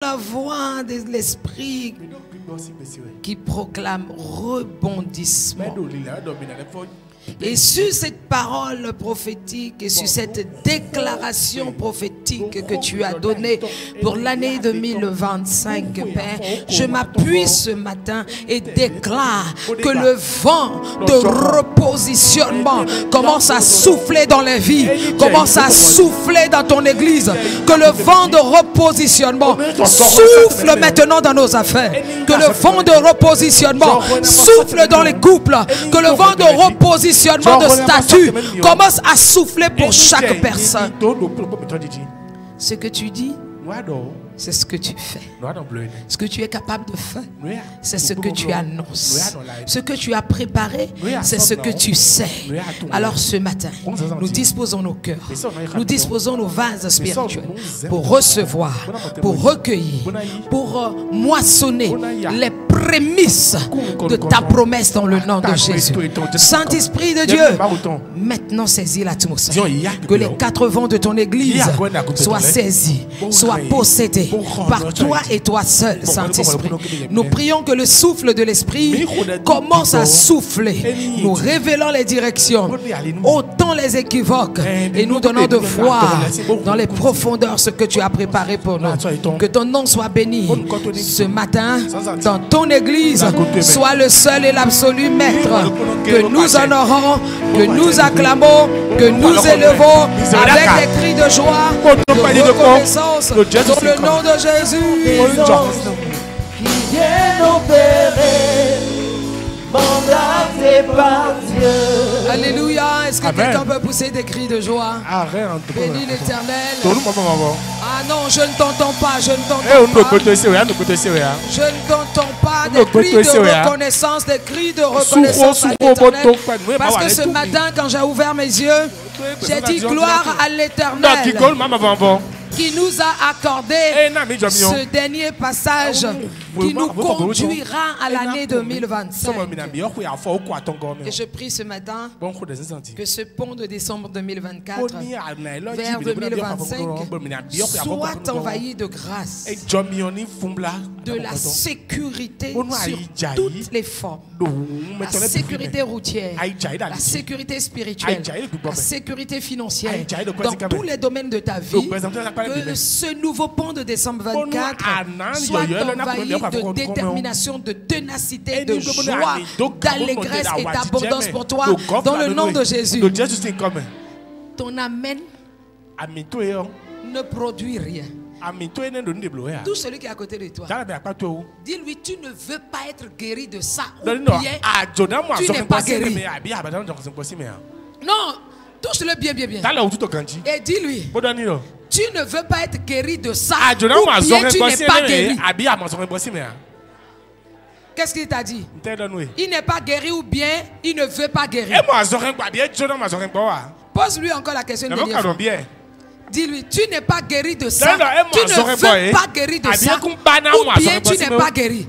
La voix de l'esprit qui proclame rebondissement. Et sur cette parole prophétique et sur cette déclaration prophétique que tu as donnée pour l'année 2025, Père, je m'appuie ce matin et déclare que le vent de repositionnement commence à souffler dans les vies, commence à souffler dans ton église, que le vent de repositionnement souffle maintenant dans nos affaires, que le vent de repositionnement souffle dans les couples, que le vent de repositionnement de statut commence à souffler pour chaque personne. Ce que tu dis, c'est ce que tu fais. Ce que tu es capable de faire, c'est ce que tu annonces. Ce que tu as préparé, c'est ce que tu sais. Alors ce matin, nous disposons nos cœurs, nous disposons nos vases spirituels pour recevoir, pour recueillir, pour moissonner les prémices de ta promesse dans le nom de Jésus. Saint-Esprit de Dieu, maintenant saisis l'atmosphère. Que les quatre vents de ton église soient saisis, soient possédés par toi et toi seul, Saint-Esprit. Nous prions que le souffle de l'Esprit commence à souffler, nous révélant les directions, ôtant les équivoques et nous donnant de voir dans les profondeurs ce que tu as préparé pour nous. Que ton nom soit béni ce matin dans ton église. Sois le seul et l'absolu maître. Que nous honorons, que nous acclamons, que nous élevons avec des cris de joie, de reconnaissance dans le nom de Jésus. Qui vient opérer, mandaté par Dieu. Alléluia. Est-ce que quelqu'un peut pousser des cris de joie? Bénis l'Éternel. Ah non, je ne t'entends pas, je ne t'entends pas. Je ne t'entends pas des cris de reconnaissance, des cris de reconnaissance à l'Éternel. Parce que ce matin, quand j'ai ouvert mes yeux, j'ai dit gloire à l'Éternel qui nous a accordé ce dernier passage qui nous conduira à l'année 2025. Et je prie ce matin que ce pont de décembre 2024 vers 2025 soit envahi de grâce, de la sécurité sur toutes les formes, la sécurité routière, la sécurité spirituelle, la sécurité financière, dans tous les domaines de ta vie. Que ce nouveau pont de décembre 24 soit envahi de détermination, de ténacité, de joie, d'allégresse et d'abondance pour toi dans le nom de Jésus. Ton amen ne produit rien. Tout celui qui est à côté de toi, dis-lui, tu ne veux pas être guéri de ça ou bien tu n'es pas guéri. Non, touche-le bien, bien, bien. Et dis-lui, tu ne veux pas être guéri de ça ou bien tu n'es pas guéri. Qu'est-ce qu'il t'a dit? Il n'est pas guéri ou bien il ne veut pas guérir. Pose-lui encore la question. Dis-lui, tu n'es pas guéri de ça, tu ne veux pas guéri de ça ou bien tu n'es pas guéri.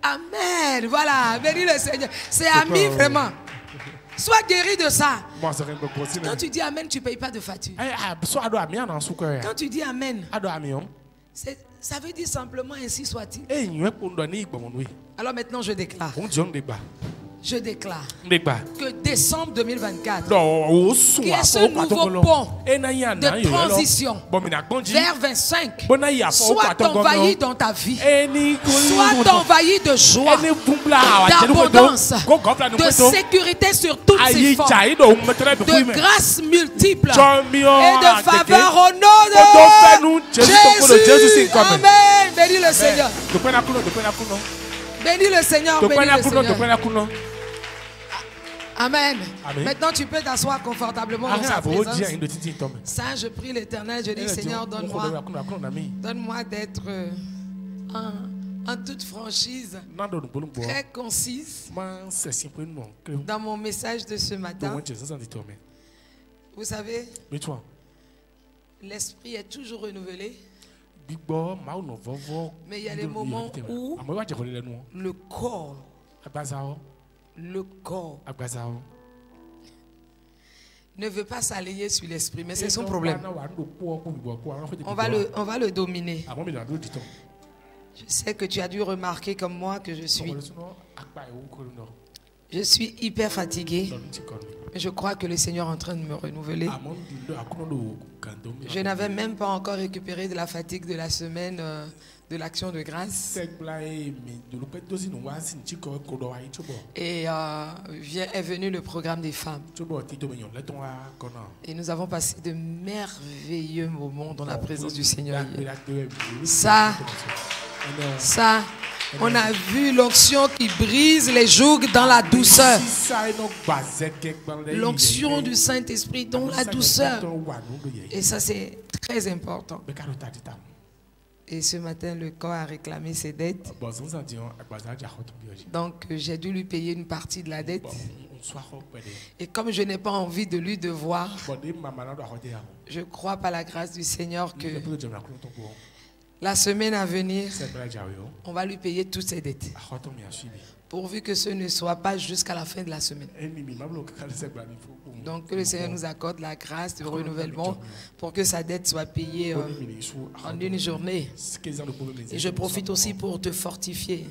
Amen, voilà, bénis le Seigneur. C'est ami vraiment. Sois guéri de ça. Quand tu dis amen, tu ne payes pas de facture. Quand tu dis amen, ça veut dire simplement ainsi soit-il. Alors maintenant je déclare. Je déclare que décembre 2024, qui est ce nouveau pont de transition vers 25, soit envahi dans ta vie, soit envahi de joie, d'abondance, de sécurité sur toutes ces formes, de grâce multiples et de faveur au nom de Jésus. Amen. Bénis le Seigneur. Bénis le Seigneur. Bénis le Seigneur. Amen. Amen. Maintenant, tu peux t'asseoir confortablement dans sa présence. Ça, je prie l'Éternel. Je dis, Seigneur, donne-moi d'être en toute franchise, très concise dans mon message de ce matin. Vous savez, l'esprit est toujours renouvelé. Mais il y a des moments où le corps ne veut pas s'aligner sur l'esprit, mais c'est son problème. On va le dominer. Je sais que tu as dû remarquer comme moi que je suis hyper fatigué. Je crois que le Seigneur est en train de me renouveler. Je n'avais même pas encore récupéré de la fatigue de la semaine de l'action de grâce. Et est venu le programme des femmes. Et nous avons passé de merveilleux moments dans la présence du Seigneur. Ça, on a vu l'onction qui brise les jougs dans la douceur. L'onction du Saint-Esprit dans la douceur. Et ça, c'est très important. Et ce matin, le corps a réclamé ses dettes. Donc, j'ai dû lui payer une partie de la dette. Et comme je n'ai pas envie de lui devoir, je crois par la grâce du Seigneur que la semaine à venir, on va lui payer toutes ses dettes. Pourvu que ce ne soit pas jusqu'à la fin de la semaine. Donc que le Seigneur nous accorde la grâce de renouvellement pour que sa dette soit payée en une journée. Et je profite aussi pour te fortifier.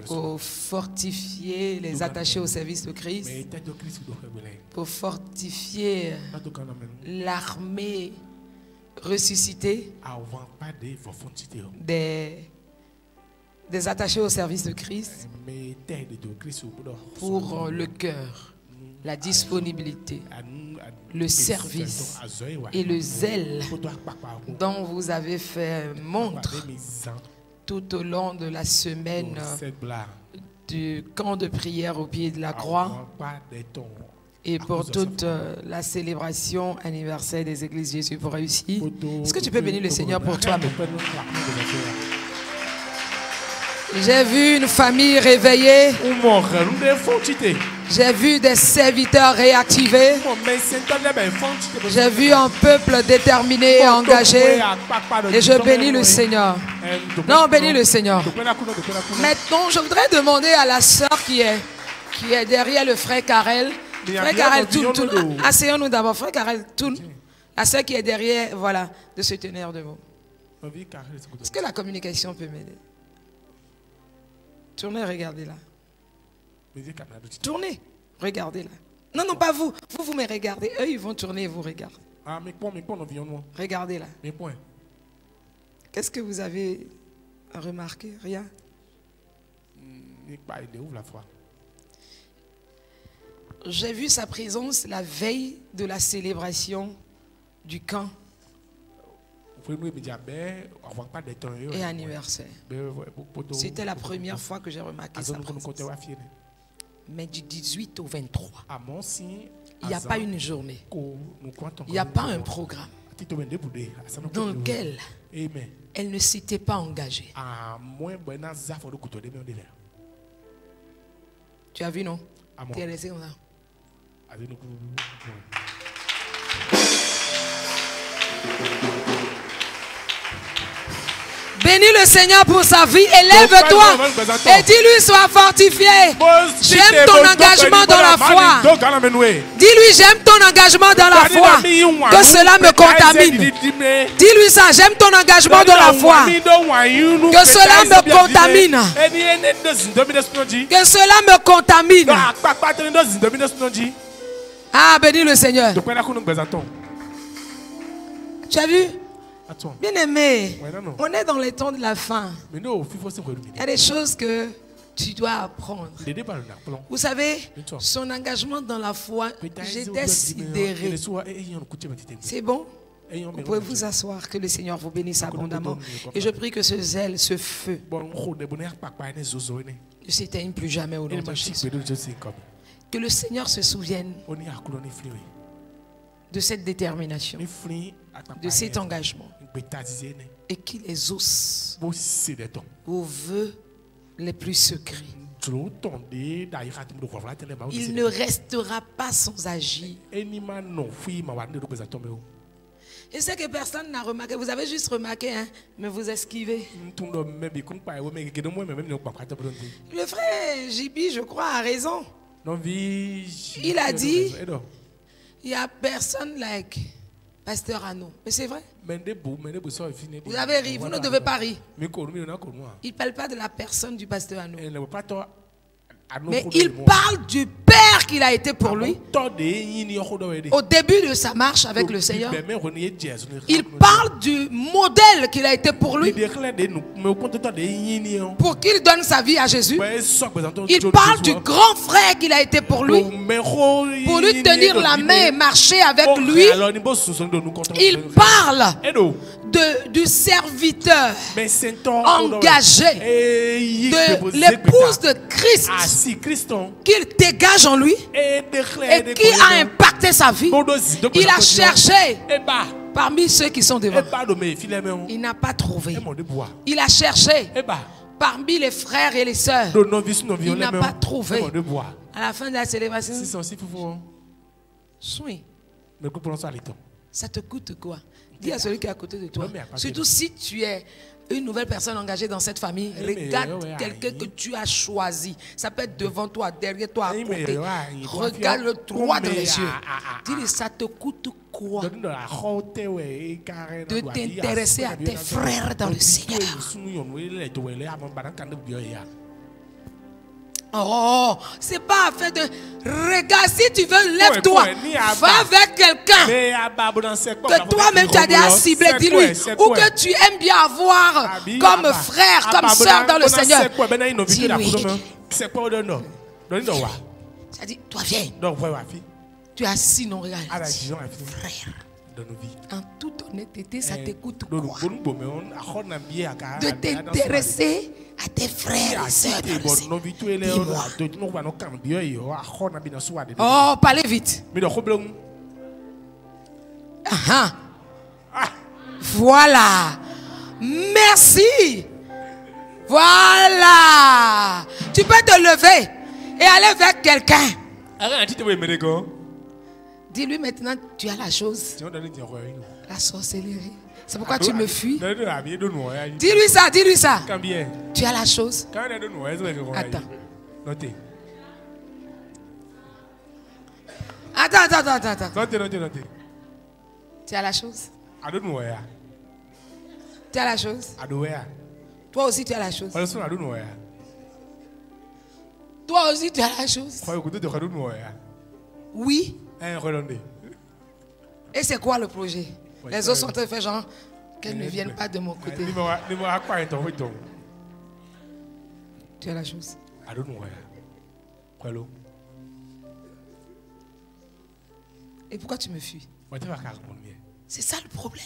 Pour fortifier les attachés au service de Christ. Pour fortifier l'armée ressuscitée des attachés au service de Christ, pour le cœur, la disponibilité, le service et le zèle dont vous avez fait montre tout au long de la semaine du camp de prière au pied de la croix et pour toute la célébration anniversaire des églises Jésus pour réussir. Est-ce que tu peux bénir le Seigneur pour toi-même? J'ai vu une famille réveillée. J'ai vu des serviteurs réactivés. J'ai vu un peuple déterminé et engagé. Et je bénis le Seigneur. Non, bénis le Seigneur. Maintenant, je voudrais demander à la sœur qui est derrière le frère Karel. Frère Karel, tourne. Asseyons-nous d'abord. Frère Karel, tourne. La sœur qui est derrière, voilà, de se tenir debout. Est-ce que la communication peut m'aider? Tournez, regardez-la. Tournez, regardez-la. Non, non, pas vous. Vous me regardez. Eux, ils vont tourner et vous regardez. Regardez-la. Qu'est-ce que vous avez remarqué? Rien? J'ai vu sa présence la veille de la célébration du camp et anniversaire. C'était la première fois que j'ai remarqué sa présence. Mais du 18 au 23, il n'y a pas une journée, il n'y a pas un programme dans lequel elle ne s'était pas engagée. Tu as vu, non? Tu es resté comme ça. Bénis le Seigneur pour sa vie. Élève-toi et dis-lui, sois fortifié. J'aime ton engagement dans la foi. Dis-lui, j'aime ton engagement dans la foi. Que cela me contamine. Dis-lui ça, j'aime ton engagement dans la foi. Que cela me contamine. Que cela me contamine. Ah, bénis le Seigneur. Tu as vu? Bien aimé, on est dans les temps de la fin. Il y a des choses que tu dois apprendre. Vous savez, son engagement dans la foi, j'étais sidéré. C'est bon? Vous pouvez vous asseoir, que le Seigneur vous bénisse abondamment. Et je prie que ce zèle, ce feu, ne s'éteigne plus jamais au nom de Jésus. Que le Seigneur se souvienne de cette détermination, de cet engagement, et qu'il exauce vos vœux les plus secrets. Il ne restera pas sans agir. Et c'est que personne n'a remarqué. Vous avez juste remarqué, hein, mais vous esquivez. Le frère Jibi, je crois, a raison. Il a dit, Il y a personne like Pasteur Arnaud. Mais c'est vrai. Vous avez ri, vous ne devez pas rire. Il ne parle pas de la personne du Pasteur Arnaud. Mais il parle du Père qu'il a été pour lui. Au début de sa marche avec le Seigneur. Il parle du modèle qu'il a été pour lui. Pour qu'il donne sa vie à Jésus. Il parle du grand frère qu'il a été pour lui. Pour lui tenir la main et marcher avec lui. Il parle du serviteur engagé, de l'épouse de Christ qu'il dégage en lui et qui a impacté sa vie. Il a cherché parmi ceux qui sont devant. Il n'a pas trouvé. Il a cherché parmi les frères et les sœurs. Il n'a pas trouvé. À la fin de la célébration, ça te coûte quoi? Dis à celui qui est à côté de toi. Surtout si tu es une nouvelle personne engagée dans cette famille. Regarde quelqu'un que tu as choisi. Ça peut être devant toi, derrière toi, à côté. Regarde-le droit dans les yeux. Dis-lui, ça te coûte quoi de t'intéresser à tes frères dans le Seigneur? Oh, c'est pas affaire de... Regarde, si tu veux, lève-toi. Va avec quelqu'un que toi-même tu as déjà ciblé, dis-lui. Ou que tu aimes bien avoir comme frère, comme soeur dans le Seigneur. Dis-lui. Ça dit, toi viens. Tu es assis, non, regarde. Frère. En toute honnêteté, ça te coûte quoi de t'intéresser à tes frères et sœurs dans le Seigneur? Oh, parlez vite. Voilà. Merci. Voilà. Tu peux te lever et aller vers quelqu'un. Dis-lui maintenant, tu as la chose. La sorcellerie. C'est pourquoi tu me fuis. Dis-lui ça, dis-lui ça. Tu as la chose. Attends. Attends. Tu as la chose. Tu as la chose. Toi aussi tu as la chose. Toi aussi tu as la chose. Oui. Et c'est quoi le projet? Les autres sont en train de faire genre qu'elles ne viennent pas de mon côté. Tu as la chose. Et pourquoi tu me fuis? C'est ça le problème.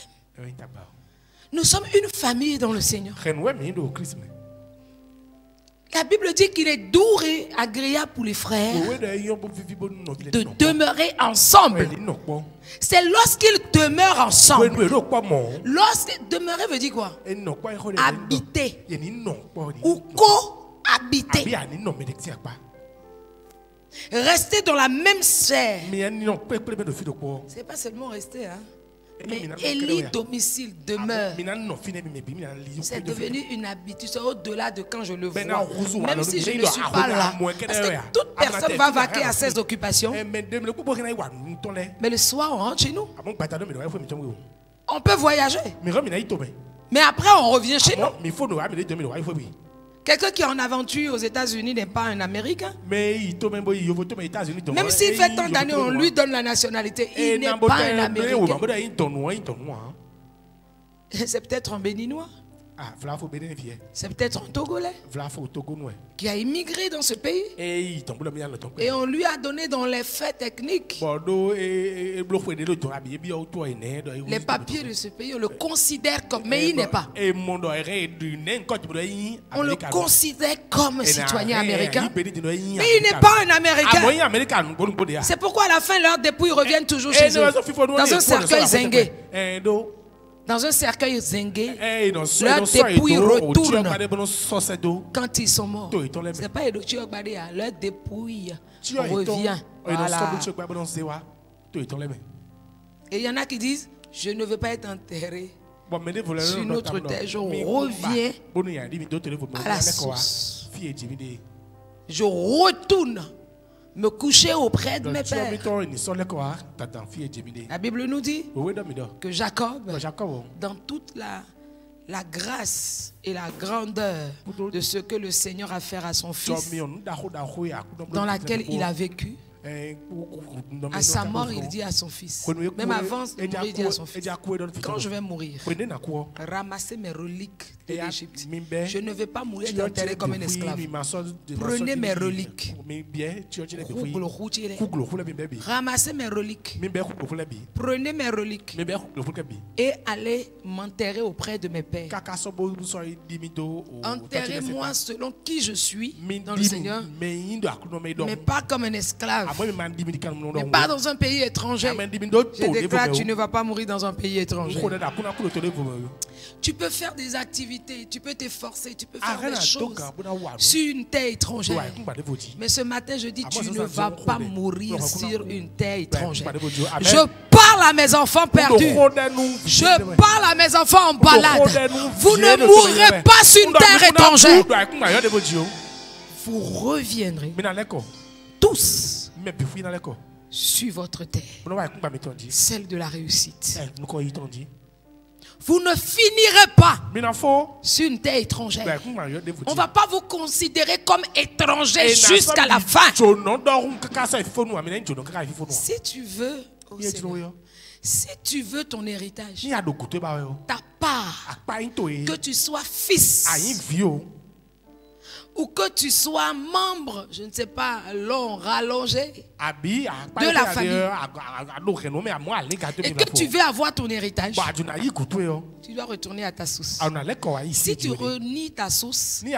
Nous sommes une famille dans le Seigneur. La Bible dit qu'il est doux et agréable pour les frères de demeurer ensemble. C'est lorsqu'ils demeurent ensemble. Demeurer veut dire quoi? Habiter ou cohabiter. Rester dans la même sphère. C'est pas seulement rester, hein? Mais Élie, domicile, demeure. C'est devenu une habitude. C'est au-delà de quand je le vois. Même si je ne suis pas là. Parce que toute personne va vaquer à ses occupations. Mais le soir, on rentre chez nous. On peut voyager. Mais après, on revient chez nous. Quelqu'un qui est en aventure aux États-Unis n'est pas un Américain. Même s'il fait tant d'années, on lui donne la nationalité. Il n'est pas un Américain. C'est peut-être un Béninois. C'est peut-être un Togolais qui a immigré dans ce pays. Et on lui a donné dans les faits techniques les papiers de ce pays. On le considère comme, mais il n'est pas. On le considère comme citoyen américain, mais il n'est pas un Américain. C'est pourquoi à la fin, leurs dépouilles reviennent toujours chez eux, dans un cercueil zingué. Dans un cercueil zingué, leurs dépouilles retournent quand ils sont morts. Ce n'est pas Edochie Ogbade, leur dépouille revient. Voilà. Et il y en a qui disent, je ne veux pas être enterré sur notre terre. Je reviens à la source. Je retourne me coucher auprès de mes pères. La Bible nous dit que Jacob, dans toute la grâce et la grandeur de ce que le Seigneur a fait à son fils, dans laquelle il a vécu, à sa mort, il dit à son fils, même avant de mourir, il dit à son fils, quand je vais mourir, ramassez mes reliques de l'Égypte. Je ne vais pas mourir enterré comme un esclave. Prenez mes reliques. Ramassez mes reliques. Prenez mes reliques. Et allez m'enterrer auprès de mes pères. Enterrez-moi selon qui je suis dans le Seigneur, mais pas comme un esclave. Mais pas dans un pays étranger. Je déclare, tu ne vas pas mourir dans un pays étranger. Tu peux faire des activités, tu peux t'efforcer, tu peux faire des choses sur une terre étrangère. Mais ce matin, je dis, tu ne vas pas mourir sur une terre étrangère. Je parle à mes enfants perdus. Je parle à mes enfants en balade. Vous ne mourrez pas sur une terre étrangère. Vous reviendrez tous sur votre terre, celle de la réussite. Vous ne finirez pas sur une terre étrangère. On ne va pas vous considérer comme étranger jusqu'à la fin. Si tu veux, si tu veux ton héritage, ta part, que tu sois fils ou que tu sois membre, je ne sais pas, long, rallongé de la famille, et que tu veux avoir ton héritage, tu dois retourner à ta source. Si tu renies ta source, 10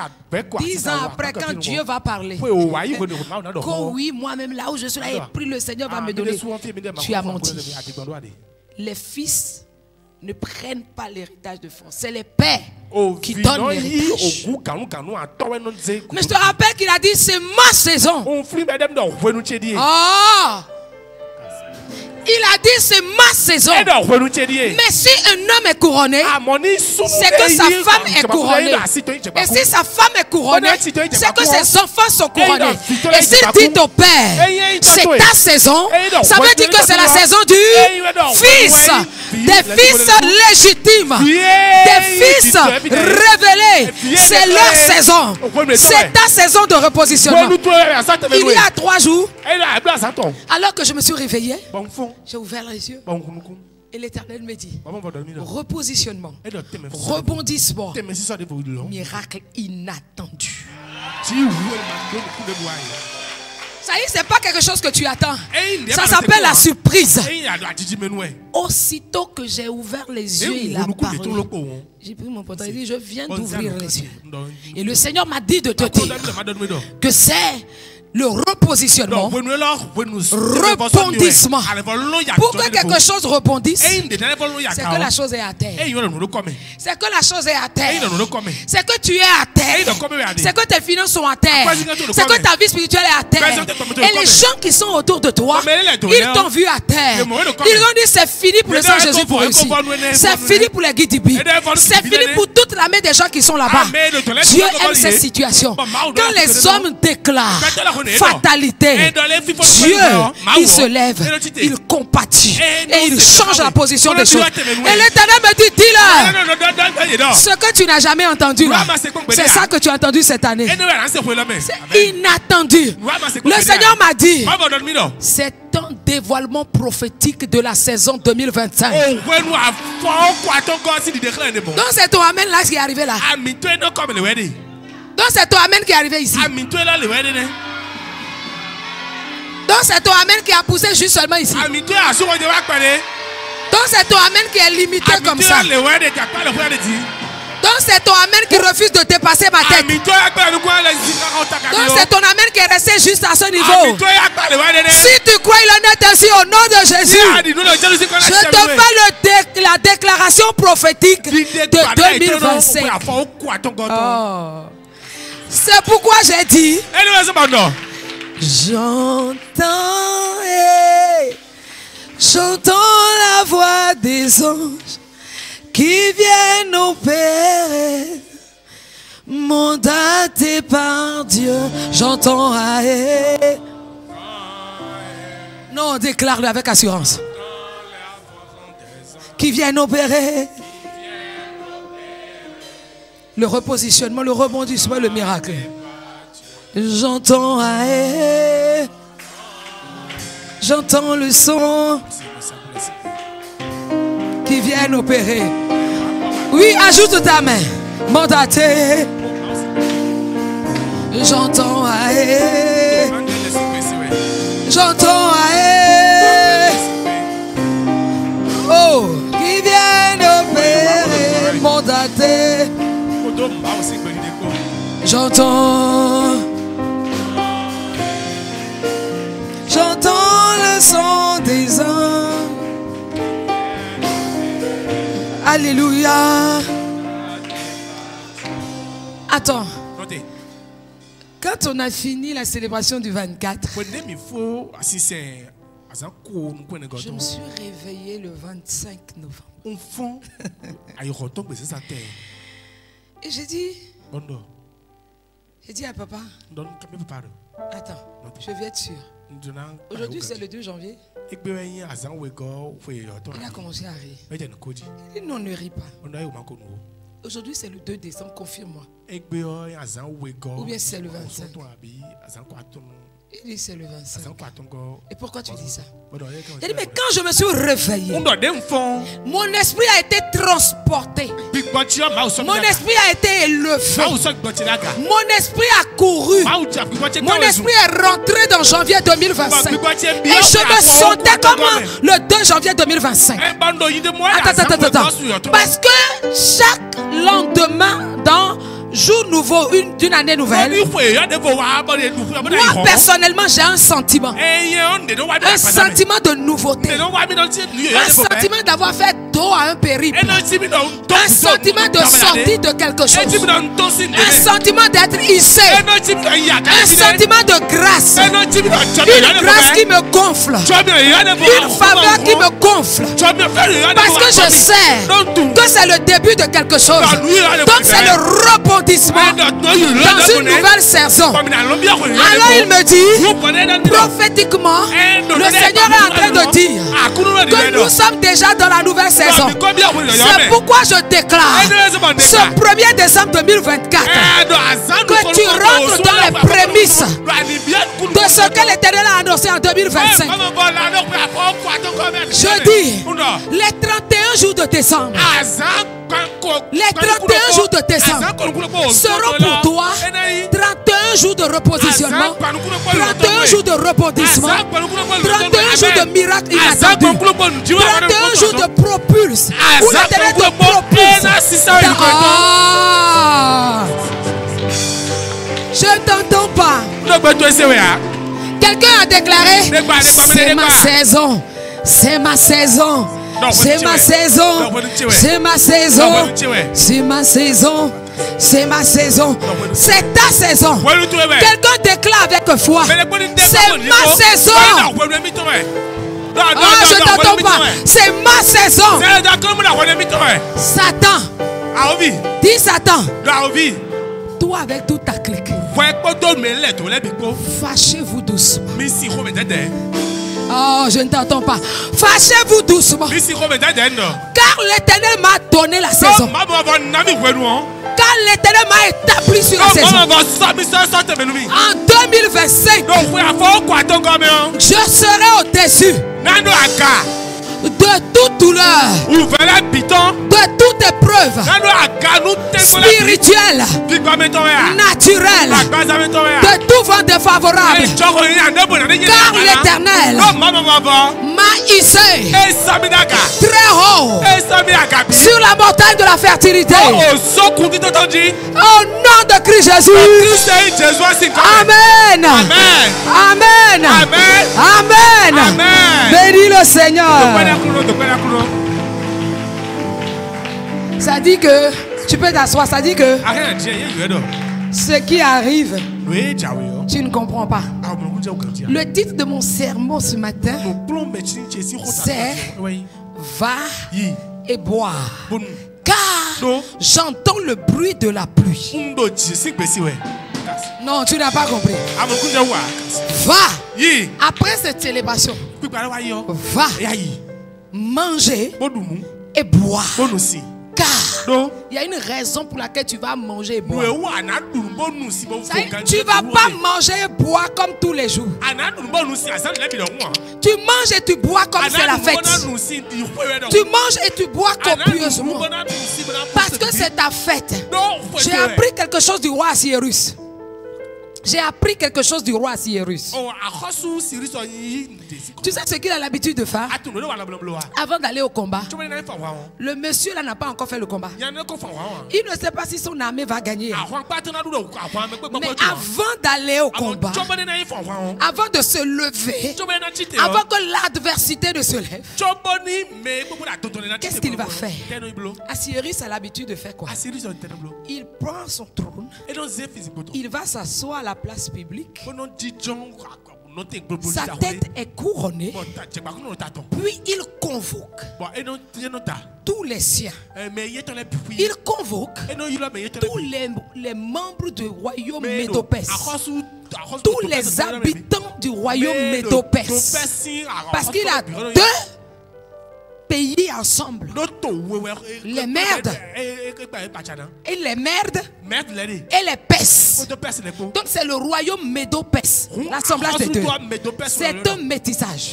ans après, quand Dieu va parler, que oui, moi-même là où je suis là, et puis le Seigneur va me donner, tu as menti. Les fils ne prennent pas l'héritage de force. C'est les pères qui donnent l'héritage. Mais je te rappelle qu'il a dit, c'est ma saison. Oh! Il a dit, c'est ma saison. Mais si un homme est couronné, c'est que sa femme est couronnée. Et si sa femme est couronnée, c'est que ses enfants sont couronnés. Et s'il dit au père, c'est ta saison, ça veut dire que c'est la saison du fils. Des fils légitimes. Des fils révélés. C'est leur saison. C'est ta saison de repositionnement. Il y a 3 jours, alors que je me suis réveillé, j'ai ouvert les yeux et l'Éternel me dit, repositionnement, rebondissement, miracle inattendu. Ça y est, c'est pas quelque chose que tu attends. Ça s'appelle la surprise. Aussitôt que j'ai ouvert les yeux, il a parlé. J'ai pris mon portable, il dit, je viens d'ouvrir les yeux. Et le Seigneur m'a dit de te dire que c'est le repositionnement, rebondissement. Pour que quelque chose rebondisse, c'est que la chose est à terre. C'est que la chose est à terre. C'est que tu es à terre. C'est que tes finances sont à terre. C'est que ta vie spirituelle est à terre. Et les gens qui sont autour de toi, ils t'ont vu à terre. Ils ont dit, c'est fini pour le Seigneur Jésus pour réussir. C'est fini pour les guides. C'est fini pour toute la main des gens qui sont là-bas. Dieu aime ces situations. Quand les hommes déclarent fatalité, Dieu, il se lève, il compatit et il change la position des choses. Et l'Éternel me dit, dis-leur, ce que tu n'as jamais entendu là, c'est ça que tu as entendu cette année. C'est inattendu. Le Seigneur m'a dit, c'est un dévoilement prophétique de la saison 2025. Donc c'est ton amen là qui est arrivé là. Donc c'est ton amen qui est arrivé ici. Donc c'est ton amen qui a poussé juste seulement ici. Donc c'est ton amen qui est limité comme ça. Donc c'est ton amen qui refuse de dépasser ma tête. Donc c'est ton amen qui est resté juste à ce niveau. Si tu crois, il en est ainsi au nom de Jésus. Je te fais la déclaration prophétique de 2025. Oh. C'est pourquoi j'ai dit, j'entends la voix des anges qui viennent opérer, mandatés par Dieu. J'entends Non, déclare-le avec assurance. Qui viennent opérer le repositionnement, le rebondissement, le miracle. J'entends j'entends le son qui viennent opérer. Oui, ajoute ta main. Mandaté. J'entends j'entends oh, qui viennent opérer. Mandaté. J'entends le son des anges. Alléluia. Attends. Quand on a fini la célébration du 24, je me suis réveillée le 25 novembre. Et j'ai dit à papa, attends, je vais être sûr. Aujourd'hui c'est le 2 janvier. Il a commencé à rire. Il dit non, ne ris pas. Aujourd'hui c'est le 2 décembre, confirme-moi. Ou bien c'est le 25. Il dit c'est le 25. Et pourquoi tu dis ça? Il dit mais quand je me suis réveillé, mon esprit a été transporté. Mon esprit a été élevé. Mon esprit a couru. Mon esprit est rentré dans janvier 2025. Et je me sentais comme le 2 janvier 2025. Attends. Parce que chaque lendemain dans jour nouveau, d'une année nouvelle, moi personnellement j'ai un sentiment de nouveauté, un sentiment d'avoir fait dos à un périple, un sentiment de sortie de quelque chose, un sentiment d'être hissé, un sentiment de grâce, une grâce qui me gonfle, une faveur qui me gonfle, parce que je sais que c'est le début de quelque chose. Donc c'est le rebondissement dans une nouvelle saison. Alors il me dit prophétiquement, le Seigneur est en train de dire que nous sommes déjà dans la nouvelle saison. C'est pourquoi je déclare ce 1er décembre 2024 que tu rentres dans les prémices de ce que l'Éternel a annoncé en 2025. Je dis les 31 jours de décembre. Les 31 jours de décembre seront pour toi 31 jours de repositionnement, 31 jours de rebondissement, 31 jours de miracles inattendus, 31 jours de propulse, où l'Éternel te propulse. Je ne t'entends pas. Quelqu'un a déclaré, c'est ma saison, c'est ma saison. C'est ma saison, c'est ma saison, c'est ma saison, c'est ma saison, c'est ta saison. Quelqu'un déclare avec foi, c'est ma saison. Ah, je t'entends pas, c'est ma saison. Satan, dis Satan, toi avec toute ta clique, fâchez-vous doucement. Oh, je ne t'entends pas. Fâchez-vous doucement. Car l'Éternel m'a donné la saison. Car l'Éternel m'a établi sur la saison. En 2025, je serai au-dessus de toute douleur, de toute épreuve spirituelle, naturelle, de tout vent défavorable, car l'Éternel m'a hissé très haut sur la montagne de la fertilité. Au nom de Christ Jésus. Amen. Amen. Amen. Bénis le Seigneur. Ça dit que tu peux t'asseoir. Ça dit que ce qui arrive, tu ne comprends pas. Le titre de mon sermon ce matin, c'est va et boire, car j'entends le bruit de la pluie. Non, tu n'as pas compris. Va. Après cette célébration, va manger et boire. Car il y a une raison pour laquelle tu vas manger et boire. Tu ne vas pas manger et boire comme tous les jours. Tu manges et tu bois comme c'est la fête. Tu manges et tu bois copieusement. Parce que c'est ta fête. J'ai appris quelque chose du roi Cyrus. J'ai appris quelque chose du roi Cyrus. Tu sais ce qu'il a l'habitude de faire? Avant d'aller au combat, le monsieur là n'a pas encore fait le combat. Il ne sait pas si son armée va gagner. Mais avant d'aller au combat, avant de se lever, avant que l'adversité ne se lève, qu'est-ce qu'il va faire? Cyrus a l'habitude de faire quoi? Il prend son trône, il va s'asseoir à la place publique. Sa tête est couronnée. Puis il convoque tous les siens. Il convoque tous les membres du royaume Médo-Perse. Tous les habitants du royaume Médo-Perse. Parce qu'il a deux pays ensemble. Les merdes et les merdes et les Perses. Donc c'est le royaume Médo-Perse. L'assemblage des deux. C'est un métissage.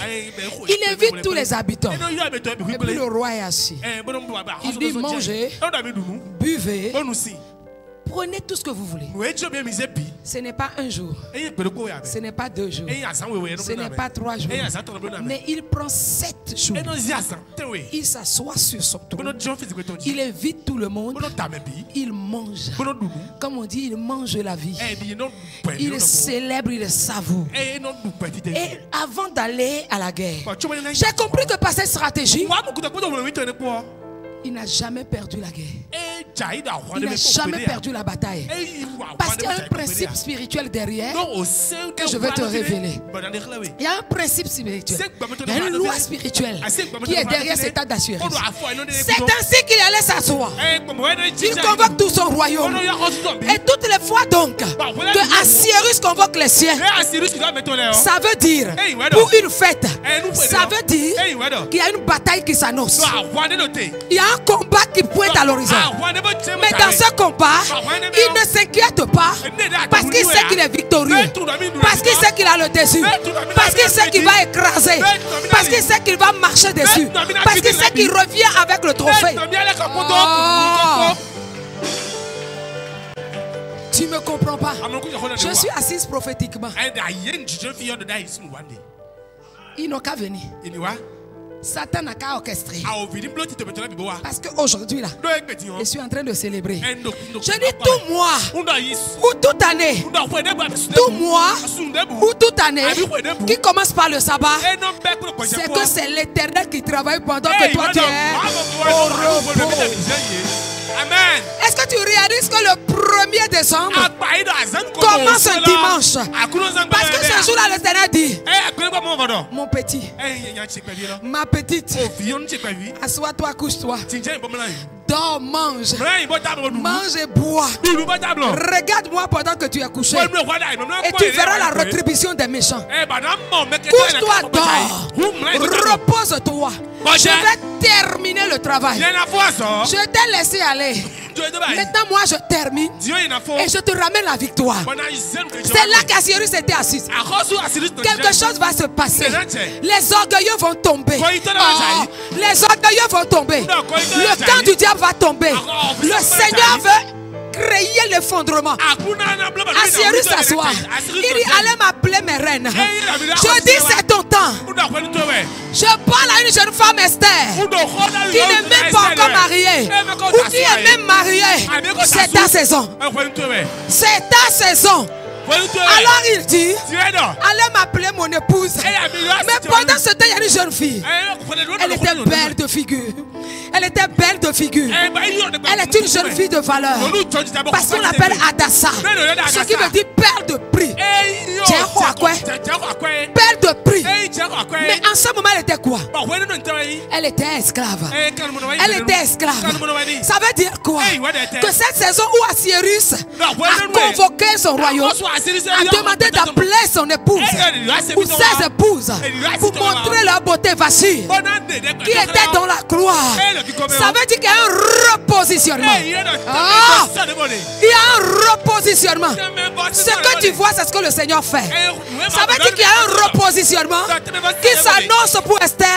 Il invite tous les habitants. Et puis le roi est assis. Il dit mangez, buvez, prenez tout ce que vous voulez. Ce n'est pas un jour. Ce n'est pas 2 jours. Ce n'est pas 3 jours. Mais il prend 7 jours. Il s'assoit sur son trône. Il invite tout le monde. Il mange. Comme on dit, il mange la vie. Il célèbre, il savoure. Et avant d'aller à la guerre, j'ai compris que par cette stratégie, il n'a jamais perdu la guerre. Il n'a jamais perdu la bataille. Parce qu'il y a un principe spirituel derrière que je vais te révéler. Il y a un principe spirituel. Il y a une loi spirituelle qui est derrière cet acte d'assurance. C'est ainsi qu'il allait s'asseoir. Il convoque tout son royaume. Et toutes les fois donc que Assyrus convoque les siens, ça veut dire pour une fête, ça veut dire qu'il y a une bataille qui s'annonce. Il y a un combat qui pointe à l'horizon. Mais dans ce combat, il ne s'inquiète pas parce qu'il sait qu'il est victorieux, parce qu'il sait qu'il a le dessus, parce qu'il sait qu'il va écraser, parce qu'il sait qu'il va marcher dessus, parce qu'il sait qu'il revient avec le trophée. Oh. Tu me comprends pas? Je suis assise prophétiquement. Ils n'ont qu'à venir. Satan n'a qu'à orchestrer. Parce qu'aujourd'hui là, je suis en train de célébrer. Je dis tout mois ou toute année, tout mois ou toute année qui commence par le sabbat, c'est que c'est l'Éternel qui travaille pendant que toi tu es au repos. Amen. Est-ce que tu réalises que le 1er décembre commence un dimanche? Parce que ce jour-là, l'Éternel dit: mon petit, ma petite, assois-toi, couche-toi. Dors, mange. Mange et bois. Regarde-moi pendant que tu es couché. Et tu verras la rétribution des méchants. Couche-toi, dors. Repose-toi. Je vais terminer le travail. Je t'ai laissé aller. Maintenant, moi, je termine et je te ramène la victoire. C'est là qu'Assyrus était assis. Quelque chose va se passer. Les orgueilleux vont tomber. Les orgueilleux vont tomber. Le temps du diable va tomber. Le Seigneur veut créer l'effondrement. Assyrus s'assoit. Il dit: allez m'appeler mes reines. Je dis: c'est ton temps. Je parle à une jeune femme, Esther, qui n'est même pas encore mariée, ou qui est même mariée. C'est ta saison. C'est ta saison. Alors il dit: allez m'appeler mon épouse. Mais pendant ce temps, il y a une jeune fille. Elle était belle de figure. Elle était belle de figure. Elle est une jeune fille de valeur. Parce qu'on l'appelle Adassa. Ce qui veut dire perle de prix. Perle de prix. Mais en ce moment, elle était quoi? Elle était esclave. Elle était esclave. Ça veut dire quoi? Que cette saison où Assyrus a convoqué son royaume, a demandé d'appeler son épouse ou ses épouses pour montrer leur beauté vacille qui était dans la gloire. Ça veut dire qu'il y a un repositionnement. Il y a un repositionnement. Ce que tu vois, c'est ce que le Seigneur fait. Ça veut dire qu'il y a un repositionnement qui s'annonce pour Esther,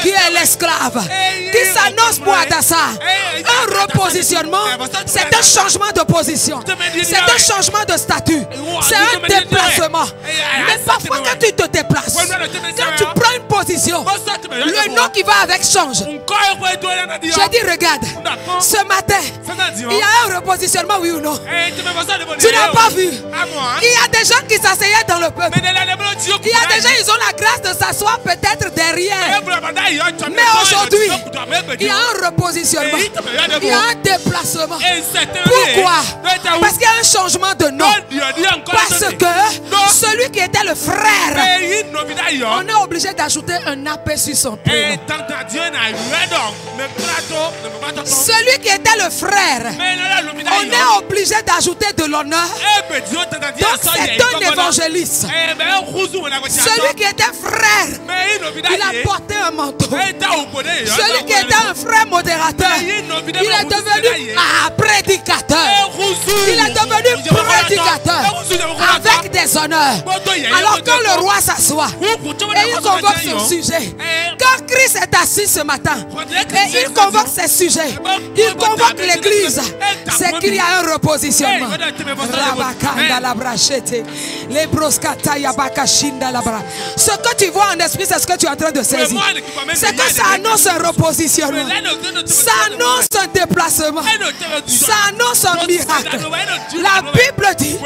qui est l'esclave, qui s'annonce pour Adassa. Un repositionnement, c'est un changement de position, c'est un changement de statut, c'est un déplacement. Mais parfois quand tu te déplaces, quand tu prends une position, le nom qui va avec change. Je dis regarde, ce matin, il y a un repositionnement, oui ou non? Tu n'as pas vu? Il y a des gens qui s'asseyaient dans le peuple. Il y a des gens, ils ont la grâce de s'asseoir peut-être derrière. Mais aujourd'hui, il y a un repositionnement. Il y a un déplacement. Pourquoi? Parce qu'il y a un changement de nom. Parce que celui qui était le frère, on est obligé d'ajouter un AP sur son prénom. Celui qui était le frère, on est obligé d'ajouter de l'honneur. Donc c'est un évangéliste. Celui qui était frère, il a porté un manteau. Celui qui était un frère modérateur, il est devenu un prédicateur. Il est devenu prédicateur avec des honneurs. Alors quand le roi s'assoit et il convoque son sujet, quand Christ est assis ce matin et il convoque ses sujets, il convoque l'église, c'est qu'il y a un repositionnement. Ce que tu vois en esprit, c'est ce que tu es en train de saisir. C'est que ça annonce un repositionnement. Ça annonce un déplacement. Ça annonce un miracle. La Bible dit,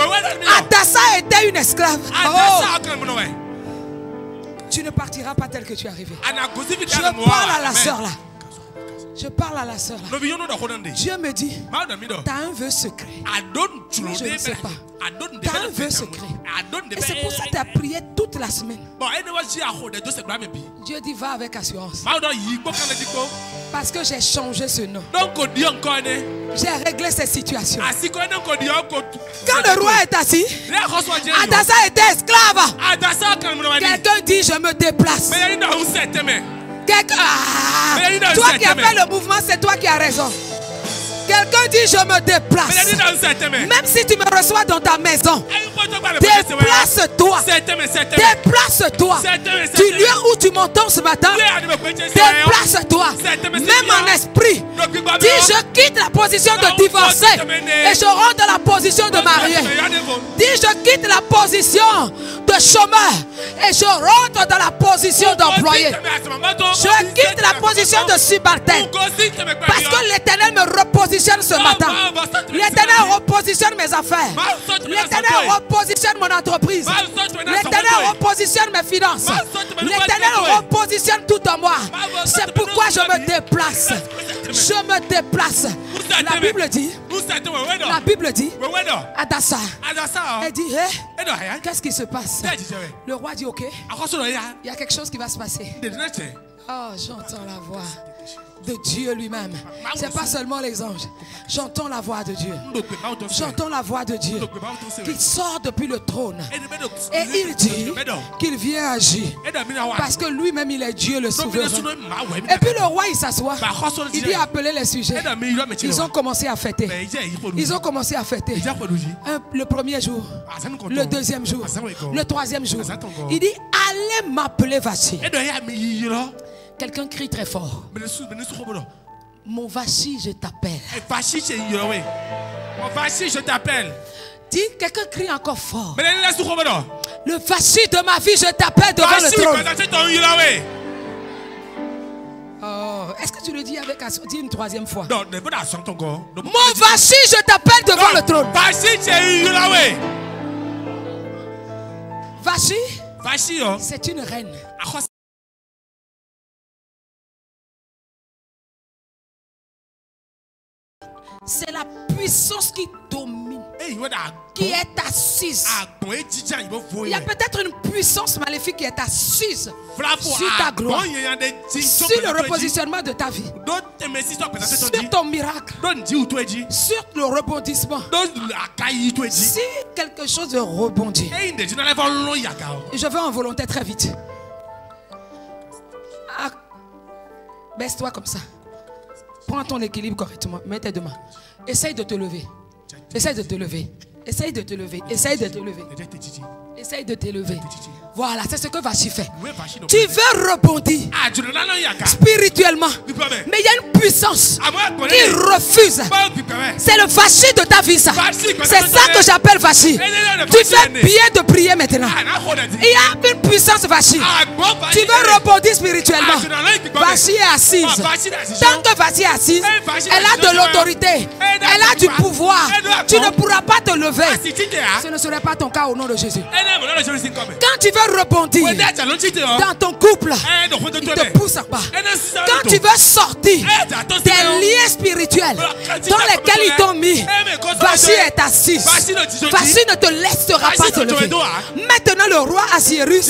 Adassa était une esclave. Oh. Tu ne partiras pas tel que tu es arrivé. Je parle à la sœur là. Je parle à la sœur là. Dieu me dit, tu as un vœu secret. Moi, je ne sais pas. Tu as un vœu secret. Et c'est pour ça que tu as prié toute la semaine. Dieu dit, va avec assurance. Parce que j'ai changé ce nom. J'ai réglé ces situations. Quand le roi est assis, Adassa était esclave. Quelqu'un dit, je me déplace. Toi qui as fait le mouvement, c'est toi qui as raison. Quelqu'un dit je me déplace. Même si tu me reçois dans ta maison, déplace-toi. Déplace-toi. Du lieu où tu m'entends ce matin, déplace-toi. Même en esprit. Dis je quitte la position de divorcé et je rentre dans la position de marié. Dis je quitte la position de chômeur et je rentre dans la position d'employé. Je quitte la position de subalterne. Parce que l'Éternel me repositionne ce matin. L'Éternel repositionne mes affaires. L'Éternel repositionne mon entreprise. L'Éternel repositionne mes finances. L'Éternel repositionne tout en moi. C'est pourquoi je me déplace. Je me déplace. La Bible dit, Adassa, elle dit, hey, qu'est-ce qui se passe? Le roi dit, ok, il y a quelque chose qui va se passer. Oh, j'entends la voix de Dieu lui-même. C'est pas seulement les anges. J'entends la voix de Dieu. J'entends la voix de Dieu qui sort depuis le trône. Et il dit qu'il vient agir. Parce que lui-même il est Dieu le souverain. Et puis le roi il s'assoit. Il dit appeler les sujets. Ils ont commencé à fêter. Ils ont commencé à fêter. Le premier jour, le deuxième jour, le troisième jour. Il dit allez m'appeler Vachi. Quelqu'un crie très fort. Mon Vachi, je t'appelle. Mon Vachi, je t'appelle. Dis, quelqu'un crie encore fort. Le Vachi de ma vie, je t'appelle devant le trône. Oh, est-ce que tu le dis avec dis une troisième fois? Non, mon Vachi, je t'appelle devant le trône. Vachi, c'est une reine. C'est la puissance qui domine, qui est assise. Il y a peut-être une puissance maléfique qui est assise sur ta gloire, sur le repositionnement de ta vie, sur ton miracle, sur le rebondissement. Si quelque chose rebondit, je veux un volontaire très vite. Ah, baisse-toi comme ça. Prends ton équilibre correctement. Mets tes deux mains. Essaye de te lever. Essaye de te lever. Essaye de te lever. Essaye de te lever. Essaye de te lever. Voilà, c'est ce que Vachi fait. Tu veux rebondir spirituellement. Mais il y a une puissance qui refuse. C'est le Vachi de ta vie, ça. C'est ça que j'appelle Vachi. Tu fais bien de prier maintenant. Il y a une puissance Vachi. Tu veux rebondir spirituellement. Vachi est assise. Tant que Vachi est assise, elle a de l'autorité. Elle a du pouvoir. Tu ne pourras pas te lever. Ce ne serait pas ton cas au nom de Jésus. Quand tu veux rebondir dans ton couple, il te pousse en bas. Quand tu veux sortir des liens spirituels dans lesquels ils t'ont mis, Vachi est assise. Vachi ne te laissera pas te lever. Maintenant le roi Assyrus,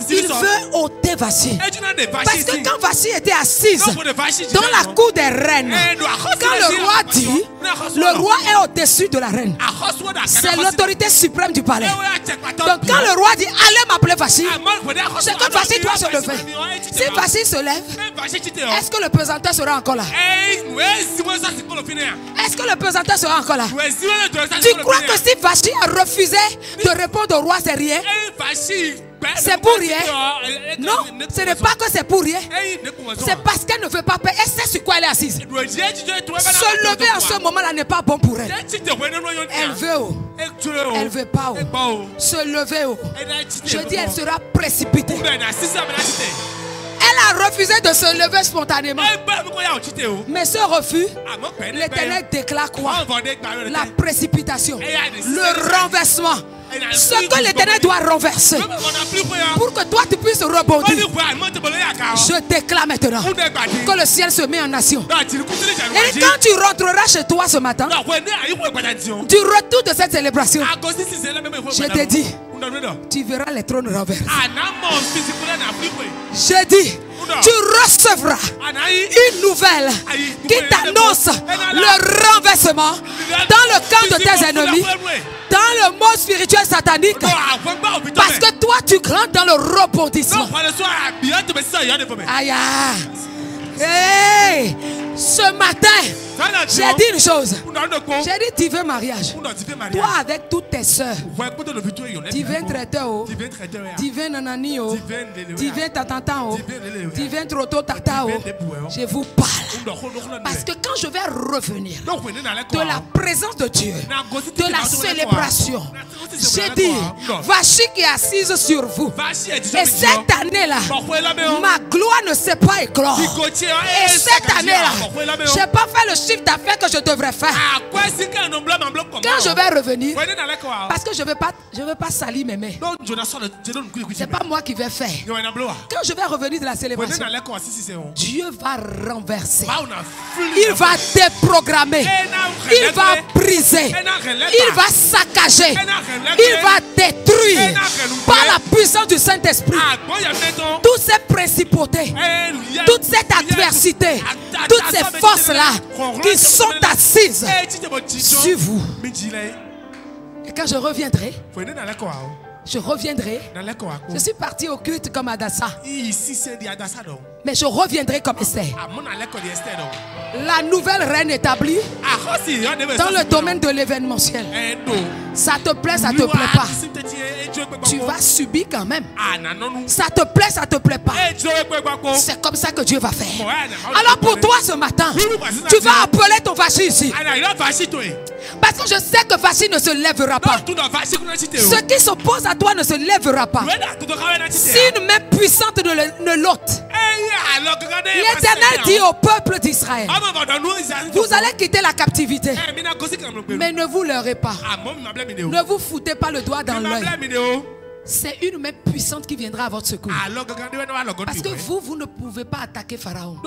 il veut ôter Vachi. Parce que quand Vachi était assise dans la cour des reines, quand le roi dit, le roi est au-dessus de la reine. C'est l'autorité suprême du palais. Donc quand le roi dit, allez m'appeler Vachi, c'est que Vachi doit se lever. Si Vachi se lève, est-ce que le pesanteur sera encore là? Est-ce que le pesanteur sera encore là? Tu crois que si Vachi a refusé de répondre au roi, c'est rien? C'est pour rien? Non, ce n'est pas que c'est pour rien. C'est parce qu'elle ne veut pas payer. Elle sait sur quoi elle est assise. Se lever en ce moment-là n'est pas bon pour elle. Elle veut haut. Elle veut pas haut. Se lever haut. Je dis, elle sera précipitée. Elle a refusé de se lever spontanément. Mais ce refus, l'Éternel déclare quoi? La précipitation, le renversement. Ce que l'Éternel doit renverser pour que toi tu puisses rebondir. Je déclare maintenant que le ciel se met en nation. Et quand tu rentreras chez toi ce matin, du retour de cette célébration, je te dis, tu verras les trônes renversés. Je dis, tu recevras une nouvelle qui t'annonce le renversement dans le camp de tes ennemis, dans le monde spirituel satanique. Parce que toi tu rentres dans le rebondissement. Aïe aïe. Hey, ce matin, j'ai dit une chose. J'ai dit tu veux mariage. Toi avec toutes tes soeurs. Divin traiteur. Divin nanani. Divin tatantan. Divin troto tata. Je vous parle. Parce que quand je vais revenir de la présence de Dieu, de la célébration, j'ai dit, Vachi qui est assise sur vous. Et cette année-là, ma gloire ne s'est pas éclore. Et cette année-là, je n'ai pas fait le chiffre d'affaires que je devrais faire. Quand je vais revenir, parce que je ne veux pas salir mes mains. Ce n'est pas moi qui vais faire. Quand je vais revenir de la célébration, Dieu va renverser. Il va déprogrammer. Il va briser. Il va saccager. Il va détruire par la puissance du Saint-Esprit toutes ces principautés, toute cette adversité, toutes ces forces-là qui sont assises sur vous. Et quand je reviendrai, je suis parti au culte comme Adassa. Mais je reviendrai comme Esther. La nouvelle reine établie dans le domaine de l'événementiel. Ça te plaît, ça te plaît pas. Tu vas subir quand même. Ça te plaît, ça te plaît pas. C'est comme ça que Dieu va faire. Alors pour toi ce matin, tu vas appeler ton Vachi ici. Parce que je sais que Vachi ne se lèvera pas. Ce qui s'oppose à toi ne se lèvera pas. Si une main puissante ne l'ôte. L'Éternel dit au peuple d'Israël, vous allez quitter la captivité, mais ne vous leurrez pas. Ne vous foutez pas le doigt dans l'œil. c'est une main puissante qui viendra à votre secours. Parce que vous ne pouvez pas attaquer Pharaon.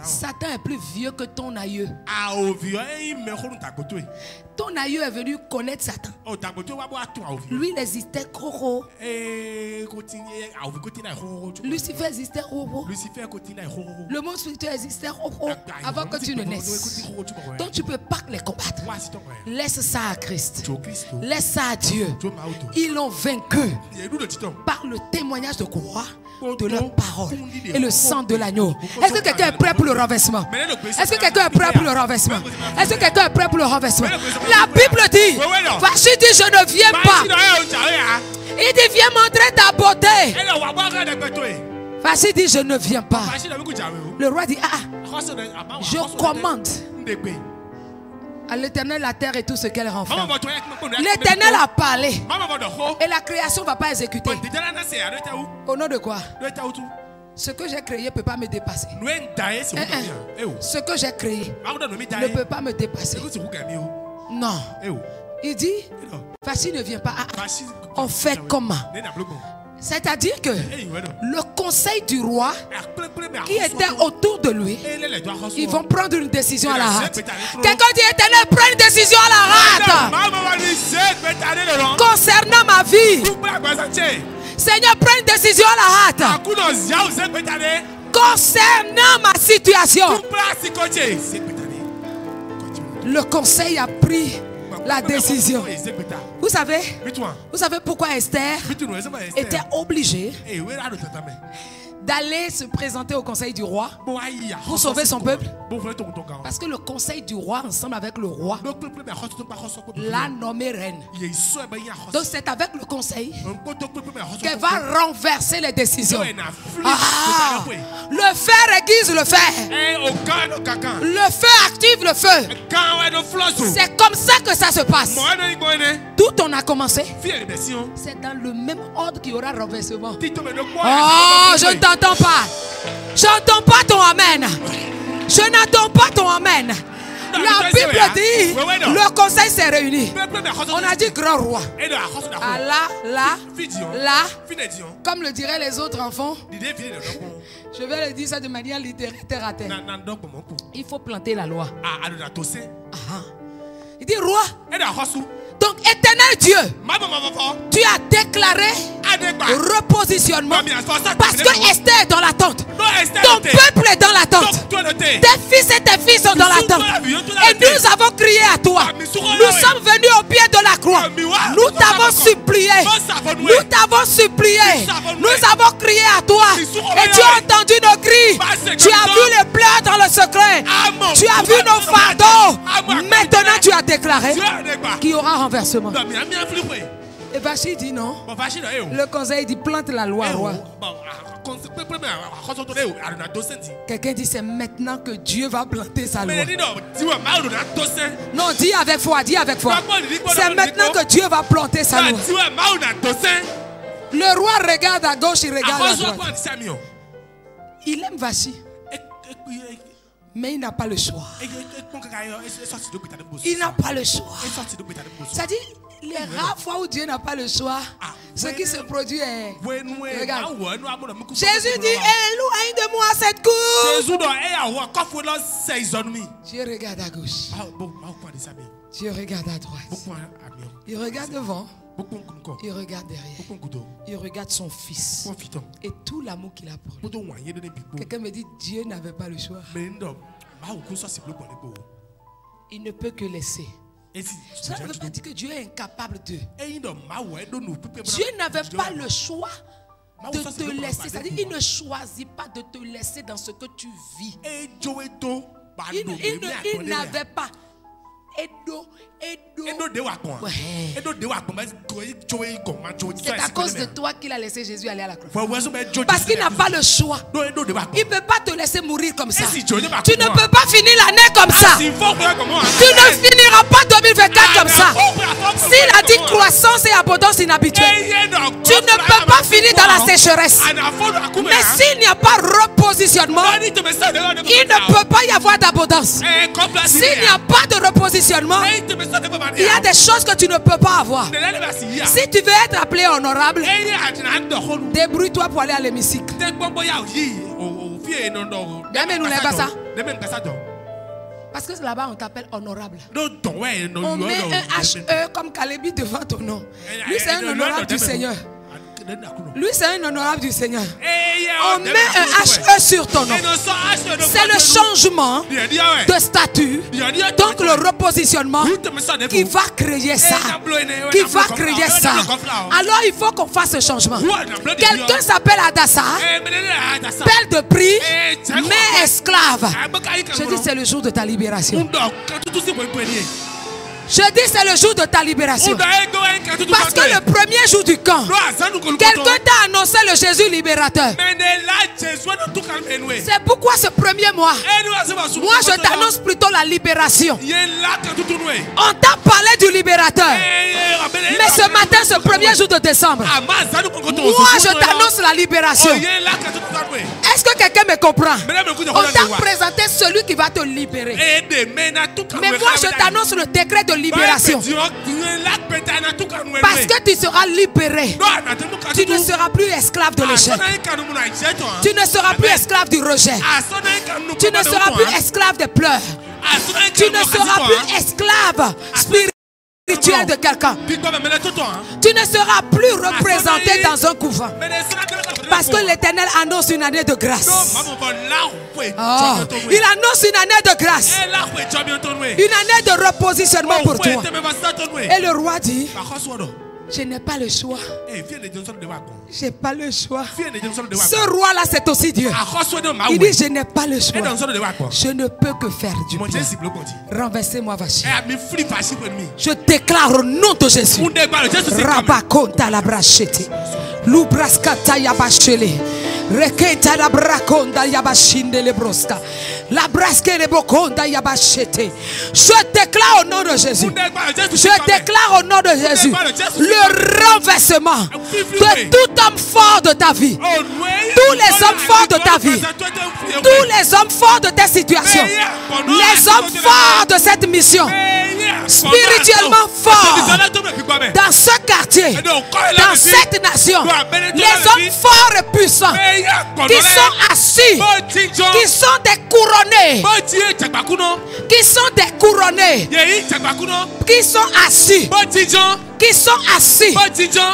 Satan est plus vieux que ton aïeux. Ton aïeux est venu connaître Satan. Lui, il existait Koro. Lucifer existait Koro. Le monde spirituel existait Koro avant que tu ne naisses. Donc tu ne peux pas les combattre. Laisse ça à Christ. Laisse ça à Dieu. Ils l'ont vaincu par le témoignage de croix, de leur parole et le sang de l'agneau. Est-ce que quelqu'un est prêt pour le renversement? Est-ce que quelqu'un est prêt pour le renversement? Est-ce que quelqu'un est prêt pour le renversement? La Bible dit, Vachi dit, je ne viens pas. Il dit, viens montrer ta beauté. Vachi dit, je ne viens pas. Le roi dit, je commande à l'Éternel la terre et tout ce qu'elle renferme. L'Éternel a parlé et la création ne va pas exécuter. Au nom de quoi? Ce que j'ai créé ne peut pas me dépasser. Ce que j'ai créé ne peut pas me dépasser. Non. Il dit, Vachi ne vient pas. On fait comment? C'est-à-dire que le conseil du roi qui était autour de lui, ils vont prendre une décision à la hâte. Quelqu'un dit, Éternel, prends une décision à la hâte concernant ma vie. Seigneur, prends une décision à la hâte concernant ma situation. Le conseil a pris la décision. Vous savez pourquoi Esther était obligée d'aller se présenter au conseil du roi pour sauver son peuple? Parce que le conseil du roi, ensemble avec le roi, l'a nommée reine. Donc c'est avec le conseil qu'elle va renverser les décisions. Le fer aiguise le fer. Le feu active le feu. C'est comme ça que ça se passe. Tout on a commencé, c'est dans le même ordre qu'il y aura renversement. Oh, je ne t'entends pas. Je n'entends pas ton amen. Je n'entends pas ton amen. La Bible dit, le conseil s'est réuni. On a dit grand roi. Là, comme le diraient les autres enfants, je vais le dire ça de manière littéraire, terre à terre. Il faut planter la loi. Il dit roi. Donc éternel Dieu, tu as déclaré repositionnement parce que Esther est dans l'attente. Ton peuple est dans l'attente. Tes fils et tes filles sont dans l'attente. Et nous avons crié à toi. Nous sommes venus au pied de la croix. Nous t'avons supplié. Nous t'avons supplié. Nous avons crié à toi. Et tu as entendu nos cris. Tu as vu les pleurs dans le secret. Tu as vu nos fardeaux. Maintenant tu as déclaré qu'il y aura renversement. Et Vachi dit non. Le conseil dit plante la loi, roi. Quelqu'un dit c'est maintenant que Dieu va planter sa loi. Non, dis avec foi, dis avec foi. C'est maintenant que Dieu va planter sa loi. Le roi regarde à gauche, il regarde à droite. Il aime Vachi, mais il n'a pas le choix. Il n'a pas le choix. C'est-à-dire, les rares fois où Dieu n'a pas le choix, ce qui se produit est... Regarde. Jésus dit, éloigne de moi cette cour. Dieu regarde à gauche. Dieu regarde à droite. Il regarde devant. Il regarde derrière. Il regarde son fils et tout l'amour qu'il a pour lui. Quelqu'un me dit, Dieu n'avait pas le choix. Il ne peut que laisser. Ça ne veut pas dire que Dieu est incapable de. Dieu n'avait pas le choix de te laisser. C'est-à-dire qu'il ne choisit pas de te laisser dans ce que tu vis. Il n'avait pas. C'est à cause de toi qu'il a laissé Jésus aller à la croix. Parce qu'il n'a pas le choix. Il ne peut pas te laisser mourir comme ça. Tu ne peux pas finir l'année comme ça. Tu ne finiras pas 2024 comme ça. S'il a dit croissance et abondance inhabituelle, tu ne peux pas finir dans la sécheresse. Mais s'il n'y a pas repositionnement, il ne peut pas y avoir d'abondance. S'il n'y a pas de repositionnement, il y a des choses que tu ne peux pas avoir. Si tu veux être appelé honorable, débrouille-toi pour aller à l'hémicycle. Parce que là-bas on t'appelle honorable. On met un HE comme Kalebi devant ton nom. Lui c'est un honorable du Seigneur. Lui c'est un honorable du Seigneur. On met un HE sur ton nom. C'est le changement de statut. Donc le repositionnement qui va créer ça. Qui va créer ça. Alors il faut qu'on fasse ce changement. Quelqu'un s'appelle Adassa. Père de prix, mais esclave. Je dis c'est le jour de ta libération. Je dis c'est le jour de ta libération. Parce que le premier jour du camp, quelqu'un t'a annoncé le Jésus libérateur. C'est pourquoi ce premier mois, moi je t'annonce plutôt la libération. On t'a parlé du libérateur. Mais ce matin, ce premier jour de décembre, moi je t'annonce la libération. Est-ce que quelqu'un me comprend? On t'a présenté celui qui va te libérer. Mais moi je t'annonce le décret de libération. Parce que tu seras libéré. Tu ne seras plus esclave de l'échec. Tu ne seras plus esclave du rejet. Tu ne seras plus esclave des pleurs. Tu ne seras plus esclave spirituel de quelqu'un. Tu ne seras plus représenté dans un couvent. Parce que l'Éternel annonce une année de grâce. Oh, il annonce une année de grâce. Une année de repositionnement pour toi. Et le roi dit, je n'ai pas le choix. Je n'ai pas le choix. Ce roi-là, c'est aussi Dieu. Il dit, je n'ai pas le choix. Je ne peux que faire du bien. Renversez-moi, vache. Je déclare au nom de Jésus. Rabakonta la brachete. Lubraskata yabashele. Reketa la braconda yabashinde le brosta. La braske le bokonda yabashete. Je déclare au nom de Jésus. Je déclare au nom de Jésus le renversement de tout homme fort de ta vie. Tous les hommes forts de ta vie. Tous les hommes forts de tes situations. Les hommes forts de cette mission. Spirituellement forts dans ce quartier, dans cette nation. Les hommes forts et puissants qui sont assis, qui sont des couronnés, qui sont des couronnés, qui sont assis, qui sont assis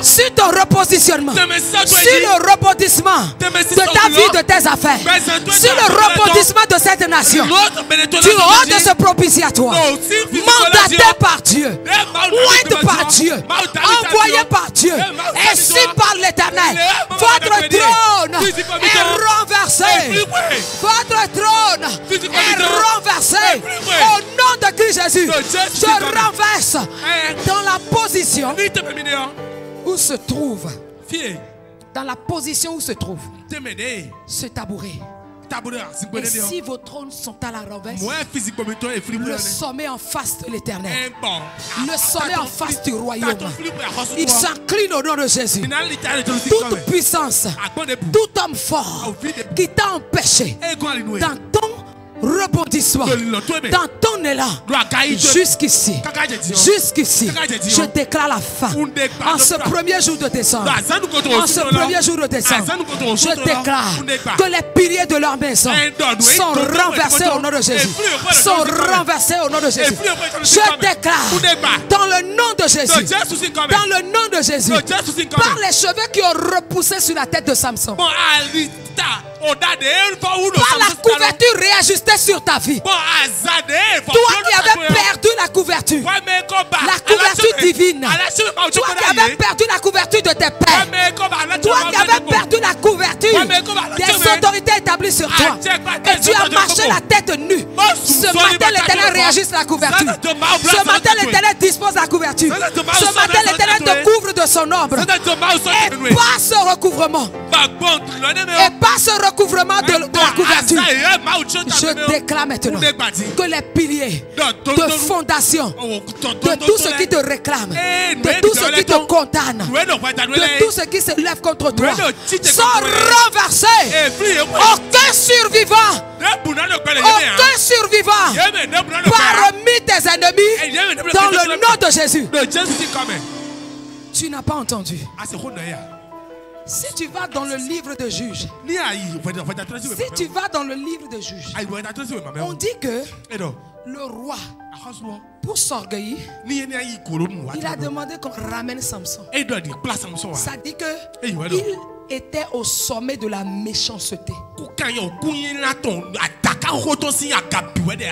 sur ton repositionnement, sur le rebondissement de ta vie, de tes affaires, sur le rebondissement de cette nation. Tu haut de ce propitiatoire, mandaté par Dieu, oint par Dieu, envoyé par Dieu, ainsi par l'Éternel. Votre trône est renversé. Votre trône est renversé. Au nom de Christ Jésus, je renverse dans la position où se trouve, dans la position où se trouve ce tabouret. Et si vos trônes sont à la renverse, le sommet en face de l'Éternel, le sommet en face du royaume, il s'incline au nom de Jésus. Toute puissance, tout homme fort qui t'a empêché dans ton rebondissement, dans ton élan, jusqu'ici, je déclare la fin. En ce premier jour de décembre, en ce premier jour de décembre, je déclare que les piliers de leur maison sont renversés au nom de Jésus. Sont renversés au nom de Jésus. Je déclare dans le nom de Jésus, dans le nom de Jésus, par les cheveux qui ont repoussé sur la tête de Samson, par la couverture réajustée sur ta vie. Toi qui avais perdu la couverture divine. Toi qui avais perdu la couverture de tes pères. Toi qui avais perdu la couverture couverture des autorités établies sur toi. Et tu as marché la tête nue. Ce matin, l'Éternel réagisse la couverture. Ce matin, l'Éternel dispose la couverture. Ce matin, l'Éternel te couvre de son ombre. Et par ce recouvrement, de la couverture, je déclare maintenant que les piliers de fondation, de tout ce qui te réclame, de tout ce qui te condamne, de tout ce qui se lève contre toi, sont renversés. Aucun survivant parmi tes ennemis, dans le nom de Jésus. Tu n'as pas entendu. Si tu vas dans le livre de Juges, on dit que le roi, pour s'orgueillir, il a demandé qu'on ramène Samson. Ça dit que il était au sommet de la méchanceté.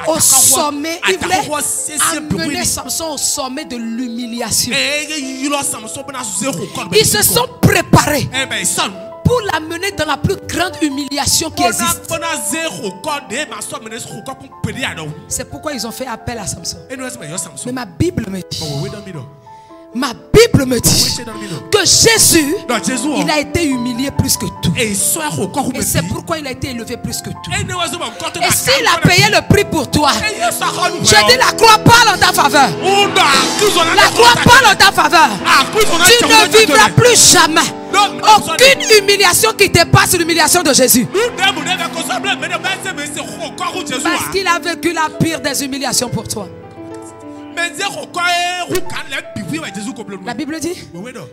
Au sommet, il voulait amener Samson au sommet de l'humiliation. Ils se sont préparés pour l'amener dans la plus grande humiliation qui existe. C'est pourquoi ils ont fait appel à Samson. Mais ma Bible me dit que Jésus, il a été humilié plus que tout. Et c'est pourquoi il a été élevé plus que tout. Et s'il a payé le prix pour toi, je dis, la croix parle en ta faveur. La croix parle en ta faveur. Tu ne vivras plus jamais aucune humiliation qui dépasse l'humiliation de Jésus. Parce qu'il a vécu la pire des humiliations pour toi. La Bible dit,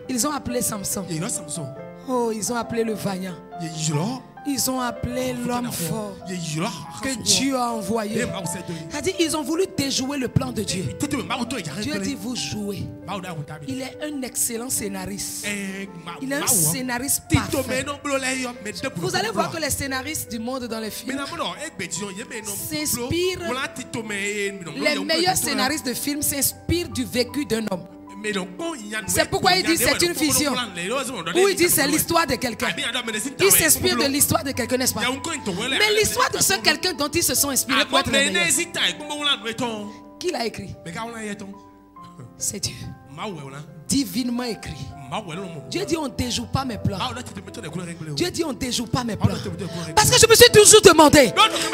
ils ont appelé Samson. Oh, ils ont appelé le vaillant. Ils ont appelé l'homme fort que Dieu a envoyé. C'est-à-dire, ils ont voulu déjouer le plan de Dieu. Dieu dit, vous jouez. Il est un excellent scénariste. Il est un scénariste parfait. Vous allez voir que les scénaristes du monde dans les films s'inspirent. Les meilleurs scénaristes de films s'inspirent du vécu d'un homme. C'est pourquoi il dit c'est une vision. Ou il dit c'est l'histoire de quelqu'un. Il s'inspire de l'histoire de quelqu'un, n'est-ce pas? Mais l'histoire de ce quelqu'un dont ils se sont inspirés pour être les meilleurs, qui l'a écrit? C'est Dieu. Divinement écrit. Dieu dit on ne déjoue pas mes plans. Dieu dit on ne déjoue pas mes plans. Parce que je me suis toujours demandé.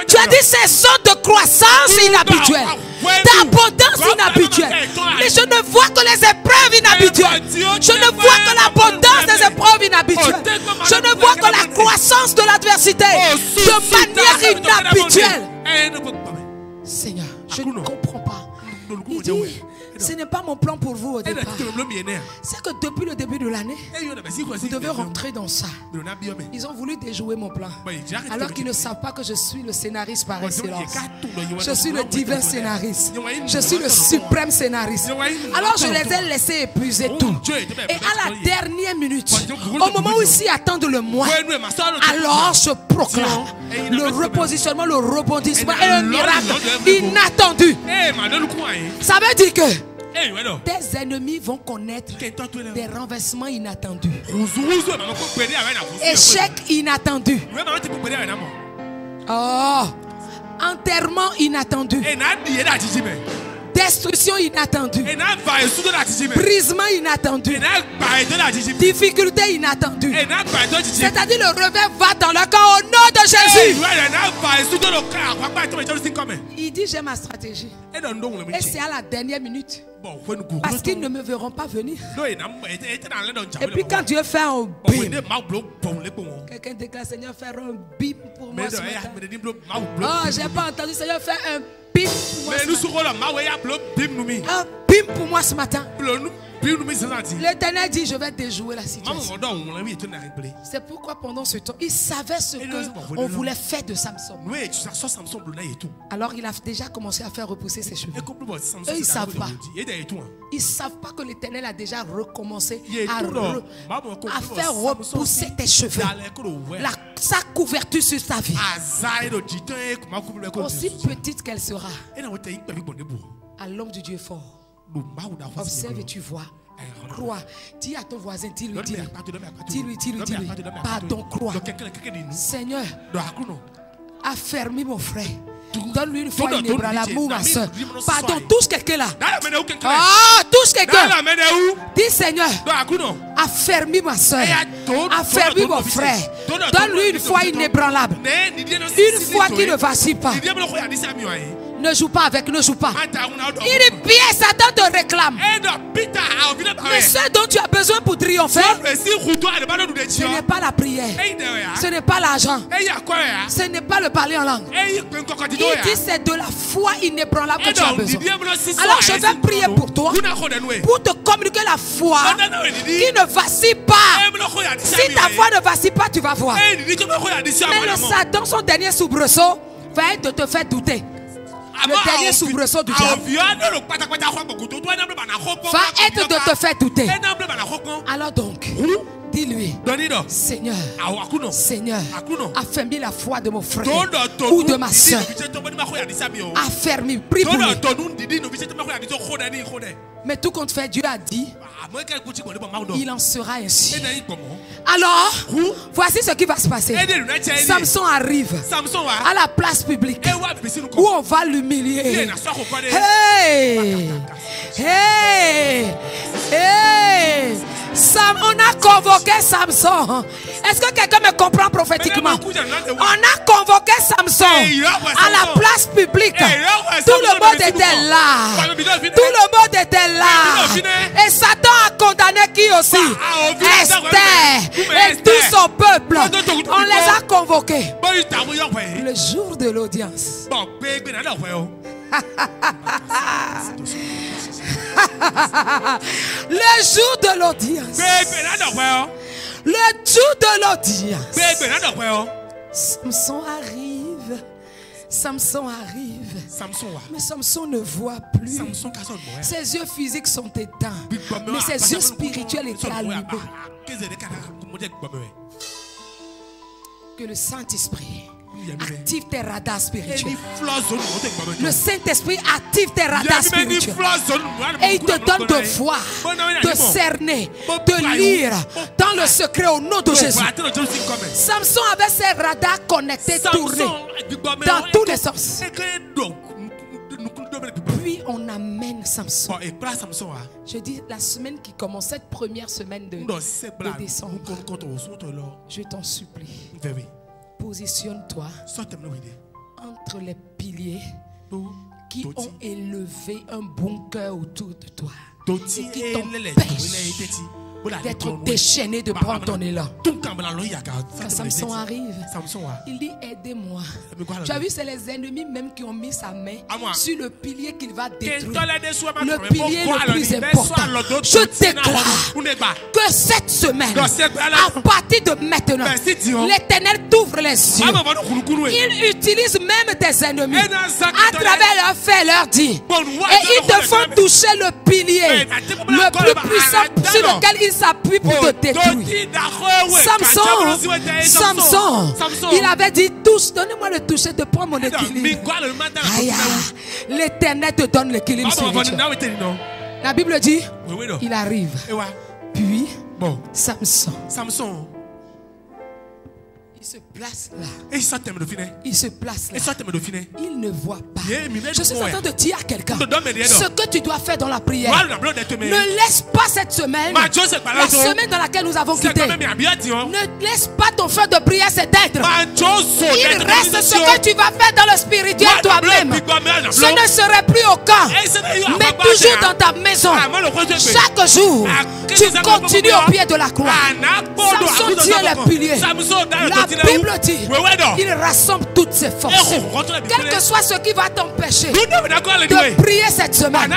Tu as dit ces sont de croissance inhabituelle, d'abondance inhabituelle. Mais je ne vois que les épreuves inhabituelles. Je ne vois que l'abondance des épreuves inhabituelles. Je ne vois que la croissance de l'adversité de manière inhabituelle. Seigneur, je ne comprends pas. Il dit, ce n'est pas mon plan pour vous au départ. C'est que depuis le début de l'année, vous devez rentrer dans ça. Ils ont voulu déjouer mon plan, alors qu'ils ne savent pas que je suis le scénariste par excellence. Je suis le divin scénariste. Je suis le suprême scénariste. Alors je les ai laissés épuiser tout. Et à la dernière minute, au moment où ils s'y attendent le moins, alors je proclame le repositionnement, le rebondissement et un miracle inattendu. Ça veut dire que tes ennemis vont connaître des renversements inattendus, échecs inattendus, enterrement inattendu, destruction inattendue, brisement inattendu, difficulté inattendue. C'est-à-dire le revers va dans le corps au nom de Jésus. Il dit j'ai ma stratégie. Et c'est à la dernière minute. Parce qu'ils ne me verront pas venir. Et puis quand Dieu fait un bim, quelqu'un déclare Seigneur faire un bim pour moi ce matin. Oh, j'ai pas entendu Seigneur faire un bim pour moi ce matin. Un bim pour moi ce matin. L'Éternel dit je vais déjouer la situation. C'est pourquoi pendant ce temps il savait ce qu'on voulait faire de Samson. Alors il a déjà commencé à faire repousser ses cheveux. Eux ils ne savent pas. Ils ne savent pas que l'Éternel a déjà recommencé à faire repousser tes cheveux, sa couverture sur ta vie, aussi petite qu'elle sera, à l'homme du Dieu fort. Observe et tu vois Crois. Dis à ton voisin, dis-lui. Pardon, crois. Seigneur, affermis mon frère. Donne-lui une foi inébranlable, ma soeur. Pardon, touche quelqu'un là. Ah, touche quelqu'un. Dis Seigneur, affermis ma soeur. Affermis mon frère. Donne-lui une foi inébranlable. Une foi qui ne vacille pas. Ne joue pas avec, ne joue pas. Il est bien, Satan te réclame. Mais ce dont tu as besoin pour triompher, ce n'est pas la prière, ce n'est pas l'argent, ce n'est pas le parler en langue. Il dit c'est de la foi inébranlable que tu as besoin. Alors je vais prier pour toi, pour te communiquer la foi qui ne vacille pas. Si ta foi ne vacille pas, tu vas voir. Mais le Satan, son dernier soubresaut, va être de te faire douter. Le dernier soubresaut du diable va être de te faire douter. Alors donc, dis-lui, Seigneur, Seigneur, affermis la foi de mon frère ou de ma soeur. Affermis, prie pour lui. Mais tout compte fait, Dieu a dit, il en sera ainsi. Alors, voici ce qui va se passer. Samson arrive à la place publique où on va l'humilier. Hey! Hey! Hey! On a convoqué Samson. Est-ce que quelqu'un me comprend prophétiquement? On a convoqué Samson à la place publique. Tout le monde était là. Tout le monde était là. Et Satan a condamné qui aussi? Esther et tout son peuple. On les a convoqués. Le jour de l'audience. Le jour de l'audience. Le jour de l'audience. Samson arrive. Samson arrive. Mais Samson ne voit plus. Ses yeux physiques sont éteints. Mais ses yeux spirituels étaient allumés. Que le Saint-Esprit active tes radars spirituels. Le Saint-Esprit active tes radars spirituels. Et il te donne de voir, de cerner, de lire dans le secret au nom de Jésus. Samson avait ses radars connectés, tournés dans tous les sens. Puis on amène Samson. Je dis la semaine qui commence, cette première semaine de décembre. Je t'en supplie. Positionne-toi entre les piliers qui ont élevé un bunker autour de toi et qui t'empêchent d'être déchaîné, de prendre ton élan. Quand Samson arrive, il dit aidez-moi. Tu as vu, c'est les ennemis même qui ont mis sa main sur le pilier qu'il va détruire. Le pilier le plus important. Je déclare que cette semaine, à partir de maintenant, l'Éternel t'ouvre les yeux. Il utilise même tes ennemis à travers leur fait, leur dit. Et ils te font toucher le pilier le plus puissant sur lequel ils s'appuie pour te détruire. Samson, il avait dit touche, donnez-moi le toucher de prendre mon équilibre. L'Éternel te donne l'équilibre spirituel. La Bible dit, il arrive. Puis, Samson, il se place là. Il se place là. Il ne voit pas. Je suis en train de dire à quelqu'un ce que tu dois faire dans la prière. Ne laisse pas cette semaine, la semaine dans laquelle nous avons quitté. Ne laisse pas ton feu de prière s'éteindre. Il reste ce que tu vas faire dans le spirituel toi-même. Ce ne serait plus au camp, mais toujours dans ta maison. Chaque jour, tu continues au pied de la croix. Samson tient les piliers. La Bible dit, il rassemble toutes ses forces. Quel que soit ce qui va t'empêcher de prier cette semaine,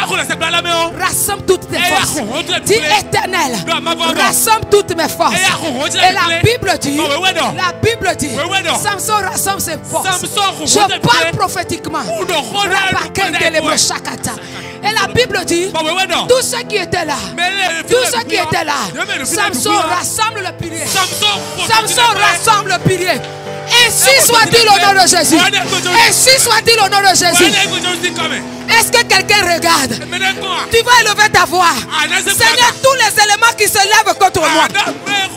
rassemble toutes tes forces. Dis Éternel, rassemble toutes mes forces. Et la Bible dit, Samson rassemble ses forces. Je parle prophétiquement. Et la Bible dit, tous ceux qui étaient là, Samson rassemble le pilier. Samson rassemble le pilier. Ainsi soit-il au nom de Jésus. Ainsi soit-il au nom de Jésus. Est-ce que quelqu'un regarde? Tu vas élever ta voix. Seigneur, tous les éléments qui se lèvent contre moi,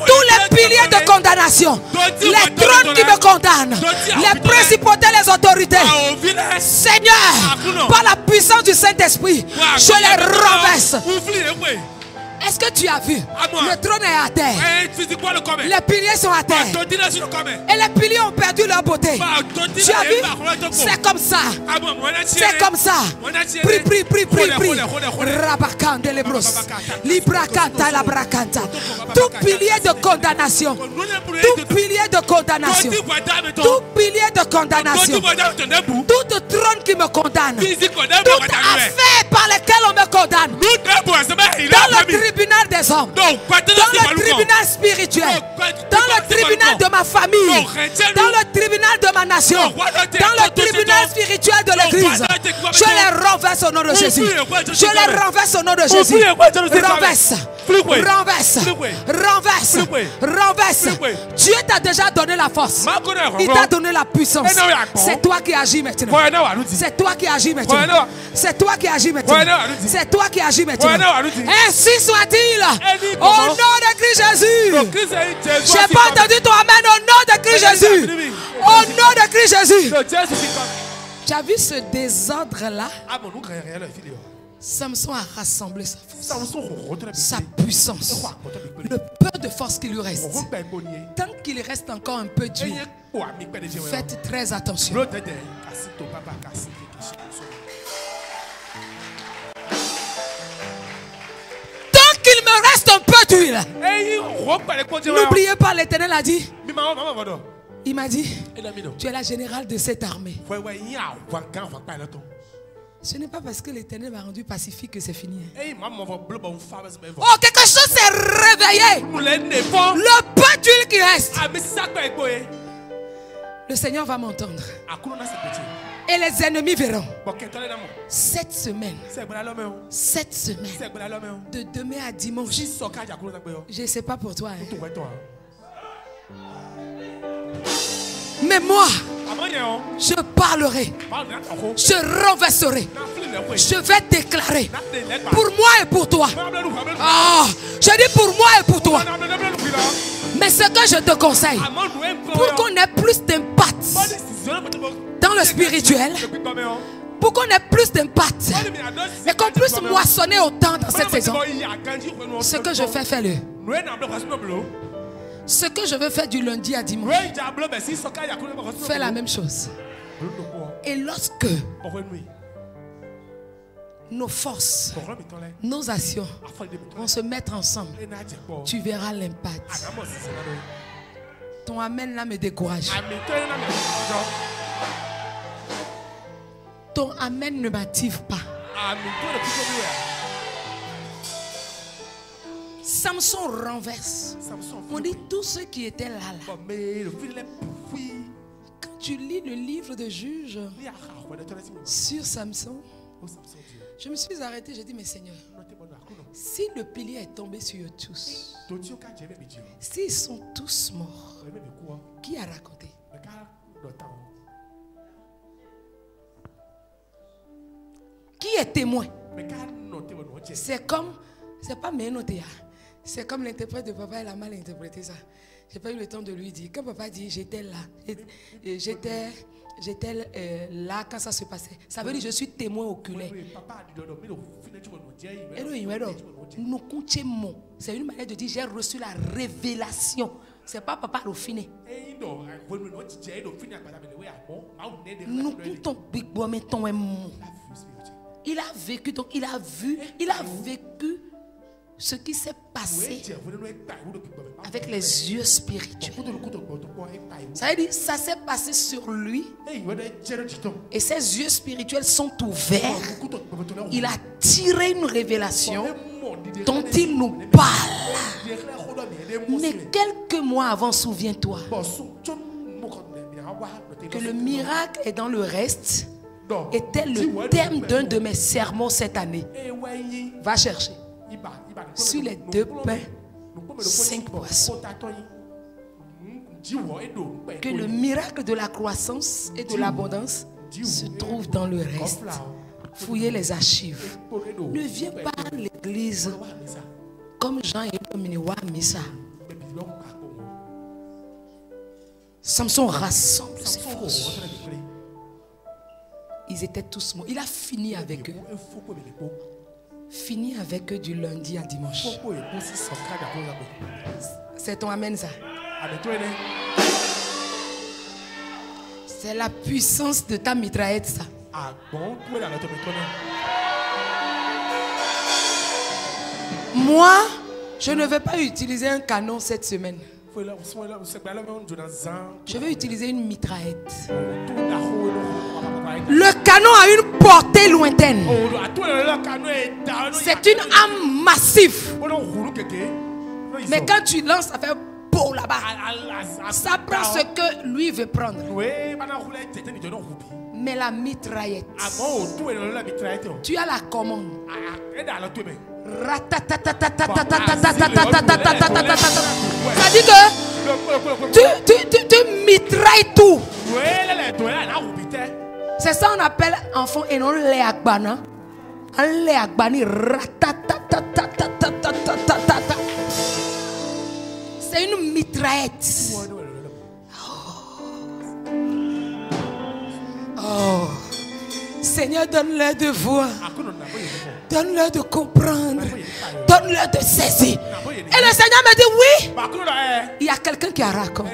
tous les piliers de condamnation, les trônes qui me condamnent, les principautés, les autorités, Seigneur, par la puissance du Saint-Esprit, je les renverse. Est-ce que tu as vu? Le trône est à terre. Les piliers sont à terre. Et les piliers ont perdu leur beauté. Tu as vu? C'est comme ça. C'est comme ça. Prie. Rabakande lebros. Librakanta labracanta. Tout pilier de condamnation. Tout pilier de condamnation. Tout pilier de condamnation. Tout trône qui me condamne. Toute affaire par laquelle on me condamne. Dans le tribunal des hommes, dans le tribunal spirituel, dans le tribunal de ma famille, dans le tribunal de ma nation, dans le tribunal spirituel de l'église, je les renverse au nom de Jésus. Je les renverse au nom de Jésus. Renverse. Dieu t'a déjà donné la force. Il t'a donné la puissance. C'est toi qui agis maintenant. C'est toi qui agis maintenant. C'est toi qui agis maintenant. C'est toi qui agis maintenant. Ainsi soit-il. Au nom de Christ Jésus. J'ai pas entendu ton amen. Au nom de Christ Jésus. Au nom de Christ Jésus. Tu as vu ce désordre-là? Samson a rassemblé sa force, sa puissance, le peu de force qui lui reste. Tant qu'il reste encore un peu d'huile, faites très attention. Tant qu'il me reste un peu d'huile, n'oubliez pas, l'Éternel a dit, il m'a dit, tu es la générale de cette armée. Ce n'est pas parce que l'Éternel m'a rendu pacifique que c'est fini. Oh, quelque chose s'est réveillé. Le peu d'huile qui reste. Le Seigneur va m'entendre. Et les ennemis verront. Cette semaine, de demain à dimanche, je ne sais pas pour toi. Mais moi, je parlerai, je renverserai, je vais déclarer pour moi et pour toi. Oh, je dis pour moi et pour toi. Mais ce que je te conseille, pour qu'on ait plus d'impact dans le spirituel, pour qu'on ait plus d'impact et qu'on puisse moissonner autant dans cette saison, ce que je fais, fais-le. Ce que je veux faire du lundi à dimanche, fais la même chose. Et lorsque nos forces, nos actions vont se mettre ensemble, tu verras l'impact. Ton amen là me décourage. Ton amen ne m'active pas. Samson renverse. On dit tous ceux qui étaient là. Quand tu lis le livre de Juges sur Samson, je me suis arrêté, j'ai dit, mais Seigneur, si le pilier est tombé sur eux tous, s'ils sont tous morts, qui a raconté? Qui est témoin? C'est comme, c'est pas Ménotéa. C'est comme l'interprète de papa, il a mal interprété ça. J'ai pas eu le temps de lui dire. Quand papa dit j'étais là, j'étais là quand ça se passait. Ça veut dire je suis témoin oculaire. C'est une manière de dire j'ai reçu la révélation. C'est pas papa Rofine. Il a vécu, donc il a vécu ce qui s'est passé avec les yeux spirituels. Ça veut dire ça s'est passé sur lui et ses yeux spirituels sont ouverts. Il a tiré une révélation dont il nous parle. Mais quelques mois avant, souviens-toi que le miracle est dans le reste était le thème d'un de mes sermons cette année. Va chercher. Sur les 2 pains, 5 poissons. que le miracle de la croissance et de l'abondance se trouve dans le reste. Fouillez les archives. Ne viens pas à l'église comme Jean et Miniwa Missa. Samson rassemble ses forces. Ils étaient tous morts. Il a fini avec eux. Fini avec eux du lundi à dimanche. C'est ton amen ça. C'est la puissance de ta mitraillette ça. Moi, je ne vais pas utiliser un canon cette semaine. Je vais utiliser une mitraillette. Le canon a une portée lointaine. C'est une arme massive. Mais quand tu lances, ça fait beau là-bas. Ça prend ce que lui veut prendre. Mais la mitraillette, tu as la commande. Ça dit que tu mitrailles tout. C'est ça qu'on appelle enfant et non les agbana. Les agbani c'est une mitraillette. Oh. Seigneur, donne-leur de voir. Donne-leur de comprendre. Donne-leur de saisir. Et le Seigneur me dit oui. Il y a quelqu'un qui a raconté.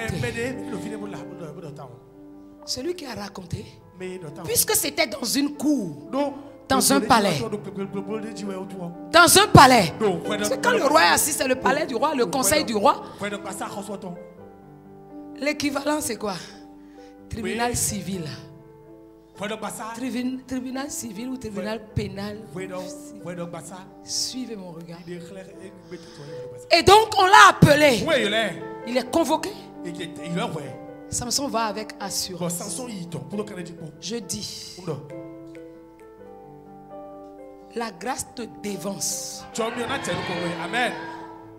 Celui qui a raconté. Puisque c'était dans une cour. Dans un palais. Dans un palais. Parce que quand le roi est assis, c'est le palais du roi, le conseil du roi. L'équivalent, c'est quoi? Tribunal civil. Tribunal civil ou tribunal pénal. Suivez mon regard. Et donc, on l'a appelé. Il est convoqué. Samson va avec assurance. Je dis. La grâce te dévance. Amen.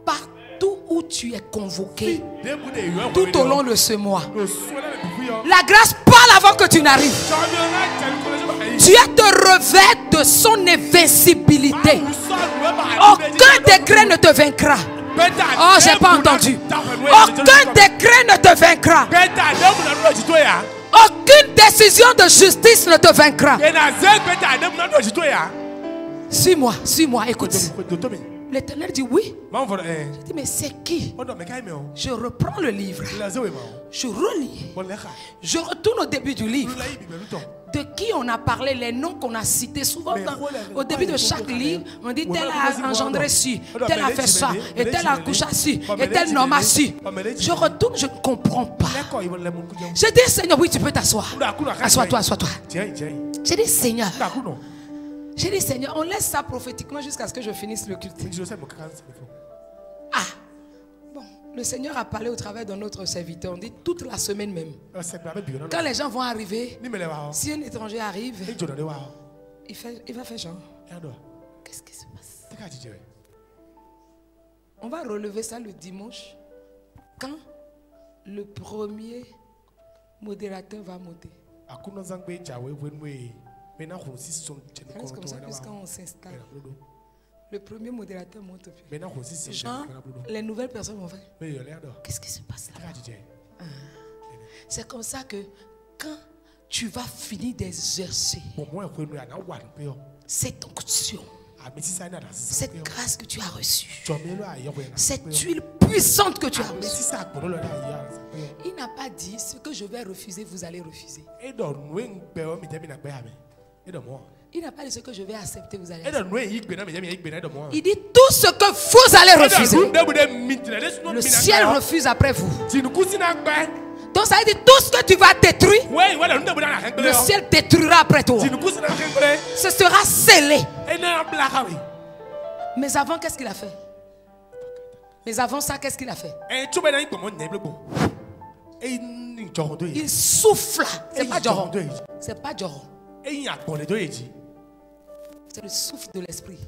Partout où tu es convoqué, tout au long de ce mois, la grâce parle avant que tu n'arrives. Dieu te revêt de son invincibilité. Aucun décret ne te vaincra. Oh, j'ai pas entendu. Aucun décret ne te vaincra. Aucune décision de justice ne te vaincra. Suis-moi, écoute. L'Éternel dit oui. Je dis mais c'est qui? Je reprends le livre. Je relis. Je retourne au début du livre. De qui on a parlé, les noms qu'on a cités. Souvent au début de chaque livre, on dit tel a engendré ci, tel a fait ça, et tel a couché ci, et tel nomme a ci. Je retourne, je ne comprends pas. Je dis Seigneur, oui tu peux t'asseoir. Assois-toi. Je dis Seigneur. J'ai dit Seigneur, on laisse ça prophétiquement jusqu'à ce que je finisse le culte. Ah, bon, le Seigneur a parlé au travers de notre serviteur. On dit toute la semaine même. Quand les gens vont arriver, si un étranger arrive, il va faire genre. Qu'est-ce qui se passe? On va relever ça le dimanche quand le premier modérateur va monter. C'est comme ça, puisqu'on on s'installe. Le premier modérateur monte au pied. Jean, les nouvelles personnes vont faire. Qu'est-ce qui se passe là? C'est comme ça que quand tu vas finir d'exercer cette onction, cette grâce que tu as reçue, cette huile puissante que tu as reçue, il n'a pas dit ce que je vais refuser, vous allez refuser. Il n'a pas dit ce que je vais accepter, vous allez accepter. Il dit tout ce que vous allez refuser. Le ciel refuse après vous. Donc ça veut dire tout ce que tu vas détruire, le ciel détruira après toi. Ce sera scellé. Mais avant, qu'est-ce qu'il a fait? Mais avant ça, qu'est-ce qu'il a fait? Il souffle. C'est pas Joron. C'est pas Joron. C'est le souffle de l'esprit.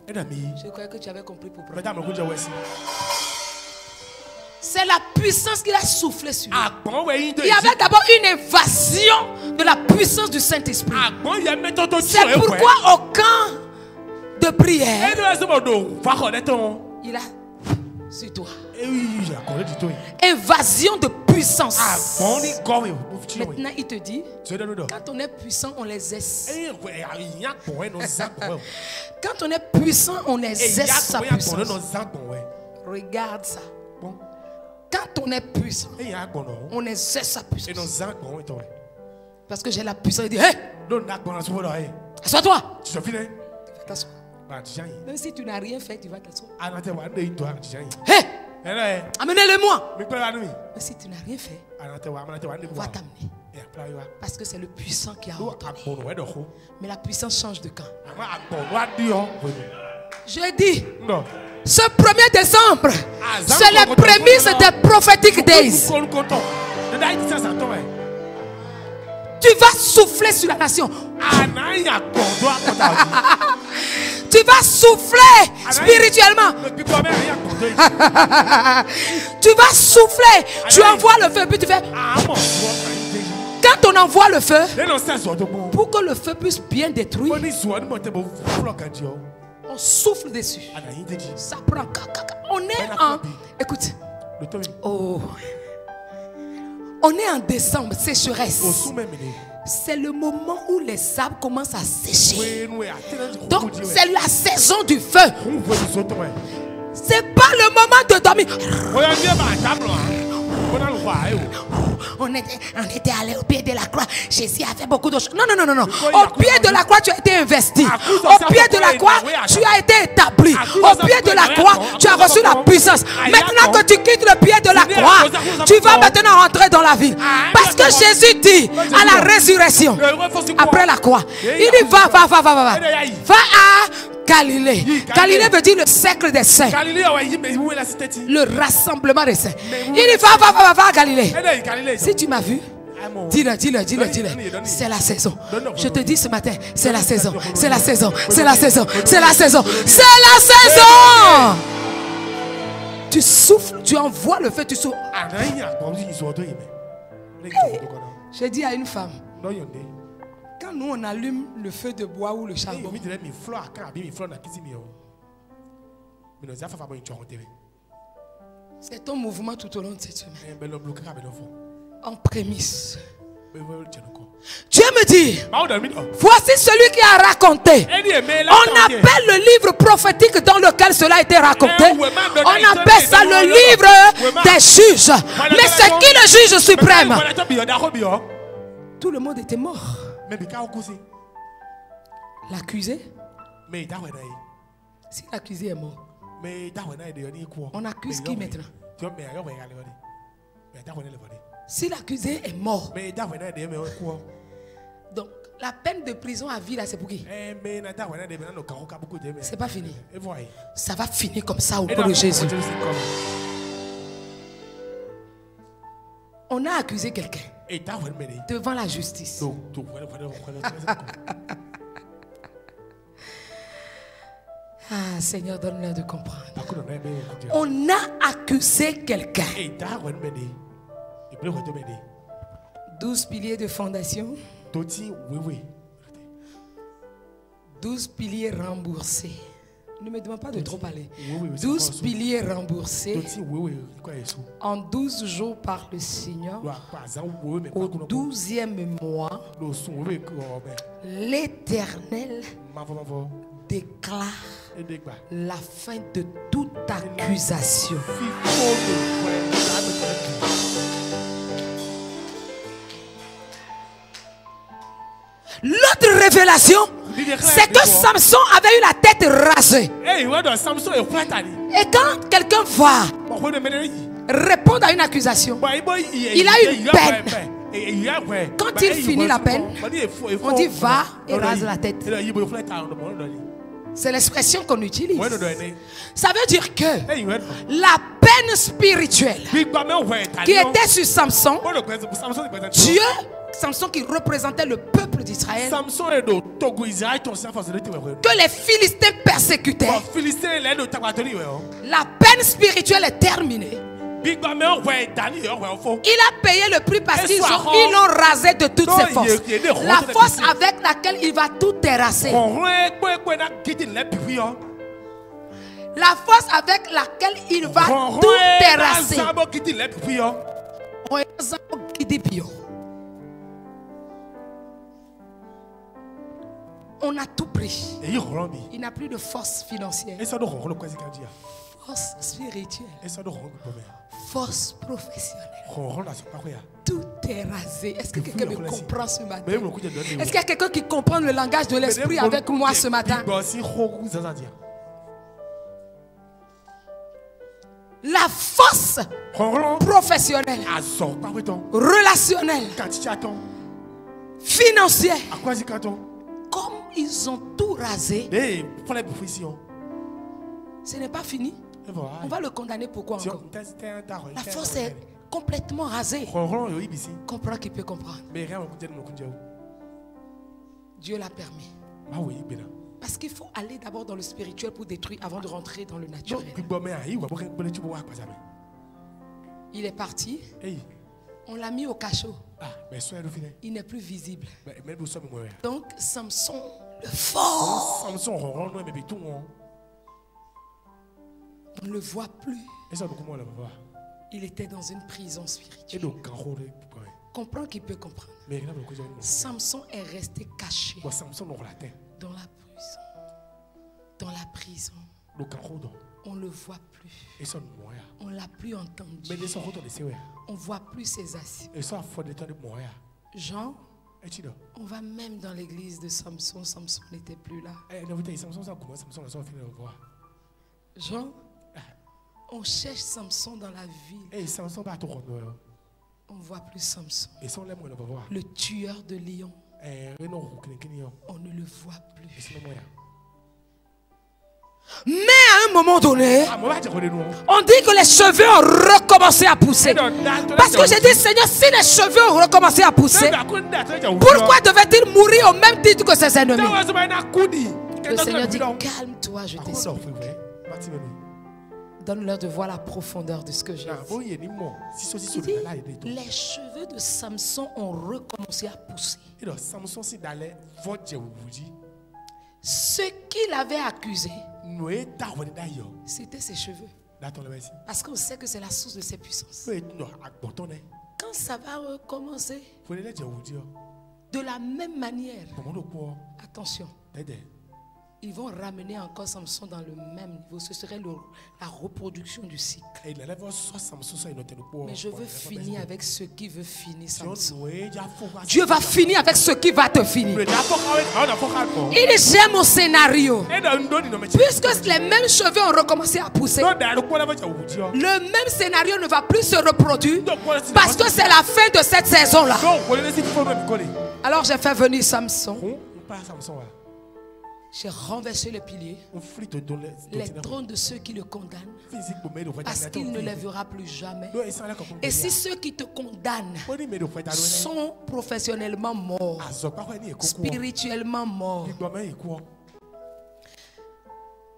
Je croyais que tu avais compris pour prendre. C'est la puissance qu'il a soufflé sur lui. Agbon we yin de. Il y avait d'abord une invasion de la puissance du Saint-Esprit. Agbon ye metodo ti C'est pourquoi au camp de prière, e do se mo do fa ko neton. il a sur toi. E oui, ja ko le ti to yin. Invasion de puissance. Agbon ni go we mo fi ti we. Maintenant, il te dit, Je do do. quand on est puissant, on exerce. E we yin agbon we no zagbon we. Quand on est puissant, on E exerce sa yagbon we no puissance. zagbon we. Regarde ça. Bon. Quand on est puissant, E yin agbon no. on exerce sa E no puissance. zagbon we to we. Parce que j'ai la puissance. Il dit, hé, Do na agbon na so do e. assois-toi. Tu te finis? Tu vas t'asseoir. Ba ti jan yin. Même si tu n'as rien fait, tu vas t'asseoir. Anate wa de yin to a ti jan yin. Hé, E le. amenez-le-moi. Mi pe la mi. Mais si tu n'as rien fait, Anate wa de on va t'amener. E apply wa. Parce que c'est le puissant qui a Do ordonné. agbon we do ko. Mais la puissance change de camp. Ama agbon wa di o. Je dis, No. ce 1er décembre, Zan c'est les ko to prémices ko des prophétic days. Ko ko to. De dai ti sa to e. Tu vas souffler sur la nation. Ana ya agbon do akota. Tu vas souffler spirituellement. Bi ko me ya agbon do yi. Tu vas souffler. Tu envoies le feu. Puis tu fais. Amo. Quand on envoie le feu, Le no se so to bon. pour que le feu puisse bien détruire, Oni so ni mo te bo flock anti o. on souffle dessus. Ana yin deji. Ça prend. On est en. Écoute. Le to mi. Oh. On est en décembre, sécheresse. O su me mi ni. C'est le moment où les sables commencent à sécher. We nu e atena. Donc, c'est la saison du feu. On voit du so to e. C'est pas le moment de dormir. O ya ni ba tablo a. On a le va e o. On était allé au pied de la croix. Jésus a fait beaucoup de choses. Non. Au pied de la croix, tu as été investi. Au pied de la croix, tu as été établi. Au pied de la croix, tu as reçu la puissance. Maintenant que tu quittes le pied de la croix, tu vas maintenant rentrer dans la ville. Parce que Jésus dit à la résurrection, après la croix, il dit va. Va à Galilée. Galilée veut dire le cercle des saints. Le rassemblement des saints. Il dit va à Galilée. Si tu m'as vu, dis-le. C'est la saison. Je te dis ce matin, c'est la saison. C'est la saison. Tu souffles, tu envoies le feu, tu souffles. J'ai dit à une femme, quand nous on allume le feu de bois ou le charbon, c'est ton mouvement tout au long de cette semaine. En prémisse. Dieu me dit, voici celui qui a raconté. On appelle le livre prophétique dans lequel cela a été raconté. On appelle ça le livre des juges. Mais c'est qui le juge suprême? Tout le monde était mort. L'accusé? Si l'accusé est mort, on accuse qui maintenant? Si l'accusé est mort, donc la peine de prison à vie là, c'est pour qui? C'est pas fini. Ça va finir comme ça au nom de Jésus. On a accusé quelqu'un devant la justice. Ah, Seigneur, donne-leur de comprendre. On a accusé quelqu'un. 12 piliers de fondation. 12 piliers remboursés. Ne me demande pas de trop parler. 12 piliers remboursés en 12 jours par le Seigneur. Au 12e mois, l'Éternel déclare la fin de toute accusation. L'autre révélation, c'est que Samson avait eu la tête rasée. Et quand quelqu'un va répondre à une accusation, il a une peine. Quand il finit la peine, on dit va et rase la tête. C'est l'expression qu'on utilise. Ça veut dire que la peine spirituelle qui était sur Samson, Dieu, Samson qui représentait le peuple d'Israël, que les Philistins persécutaient, la peine spirituelle est terminée. Il a payé le prix parce qu'ils l'ont rasé de toutes ses forces. La force avec laquelle il va tout terrasser. La force avec laquelle il va tout terrasser. On a tout pris. Il n'a plus de force financière. Force spirituelle. Force professionnelle. Tout est rasé. Est-ce que quelqu'un me comprend ce matin? Est-ce qu'il y a quelqu'un qui comprend le langage de l'esprit avec moi ce matin? La force professionnelle, relationnelle, financière, comme ils ont tout rasé, ce n'est pas fini. On va le condamner pourquoi encore? La force est complètement rasée. Comprends qui peut comprendre. Dieu l'a permis. Parce qu'il faut aller d'abord dans le spirituel pour détruire avant de rentrer dans le naturel. Il est parti. On l'a mis au cachot. Il n'est plus visible. Donc Samson le fort, on ne le voit plus. Il était dans une prison spirituelle. Comprends qu'il peut comprendre. Samson est resté caché dans la prison. Dans la prison. On ne le voit plus. On ne l'a plus entendu. On ne voit plus ses assises. Jean, on va même dans l'église de Samson. Samson n'était plus là. Jean, on cherche Samson dans la ville. On ne voit plus Samson. Le tueur de lions. On ne le voit plus. Mais à un moment donné, on dit que les cheveux ont recommencé à pousser. Parce que j'ai dit, Seigneur, si les cheveux ont recommencé à pousser, pourquoi devait-il mourir au même titre que ses ennemis? Le Seigneur dit, calme-toi, je t'ai supplie. Donne-leur de voir la profondeur de ce que j'ai dit. Il dit, les cheveux de Samson ont recommencé à pousser. Ce qu'il avait accusé, c'était ses cheveux. Parce qu'on sait que c'est la source de ses puissances. Quand ça va recommencer, de la même manière, attention, ils vont ramener encore Samson dans le même niveau. Ce serait la reproduction du cycle. Mais je veux finir avec ce qui veut finir Samson. Dieu va finir avec ce qui va te finir. Il dit, j'aime mon scénario. Puisque les mêmes cheveux ont recommencé à pousser, le même scénario ne va plus se reproduire parce que c'est la fin de cette saison-là. Alors j'ai fait venir Samson. J'ai renversé les piliers, les trônes de ceux qui le condamnent, parce qu'il ne les verra plus jamais. Et si ceux qui te condamnent sont professionnellement morts, spirituellement morts,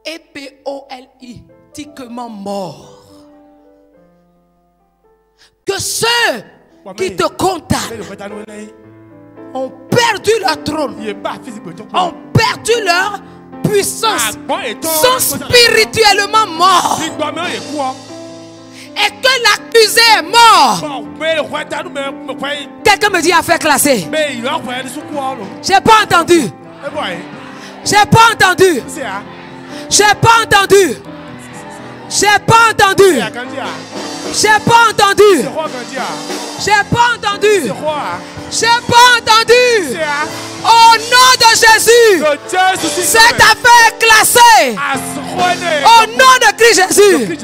épolitiquement morts, que ceux qui te condamnent ont perdu leur trône, ont perdu leur puissance, sont spirituellement morts, et que l'accusé est mort. Quelqu'un me dit affaire classée. J'ai pas entendu. J'ai pas entendu. J'ai pas entendu. J'ai pas entendu. J'ai pas entendu. J'ai pas entendu. J'ai pas entendu. Au nom de Jésus, cette affaire est classée. Au nom de Christ Jésus.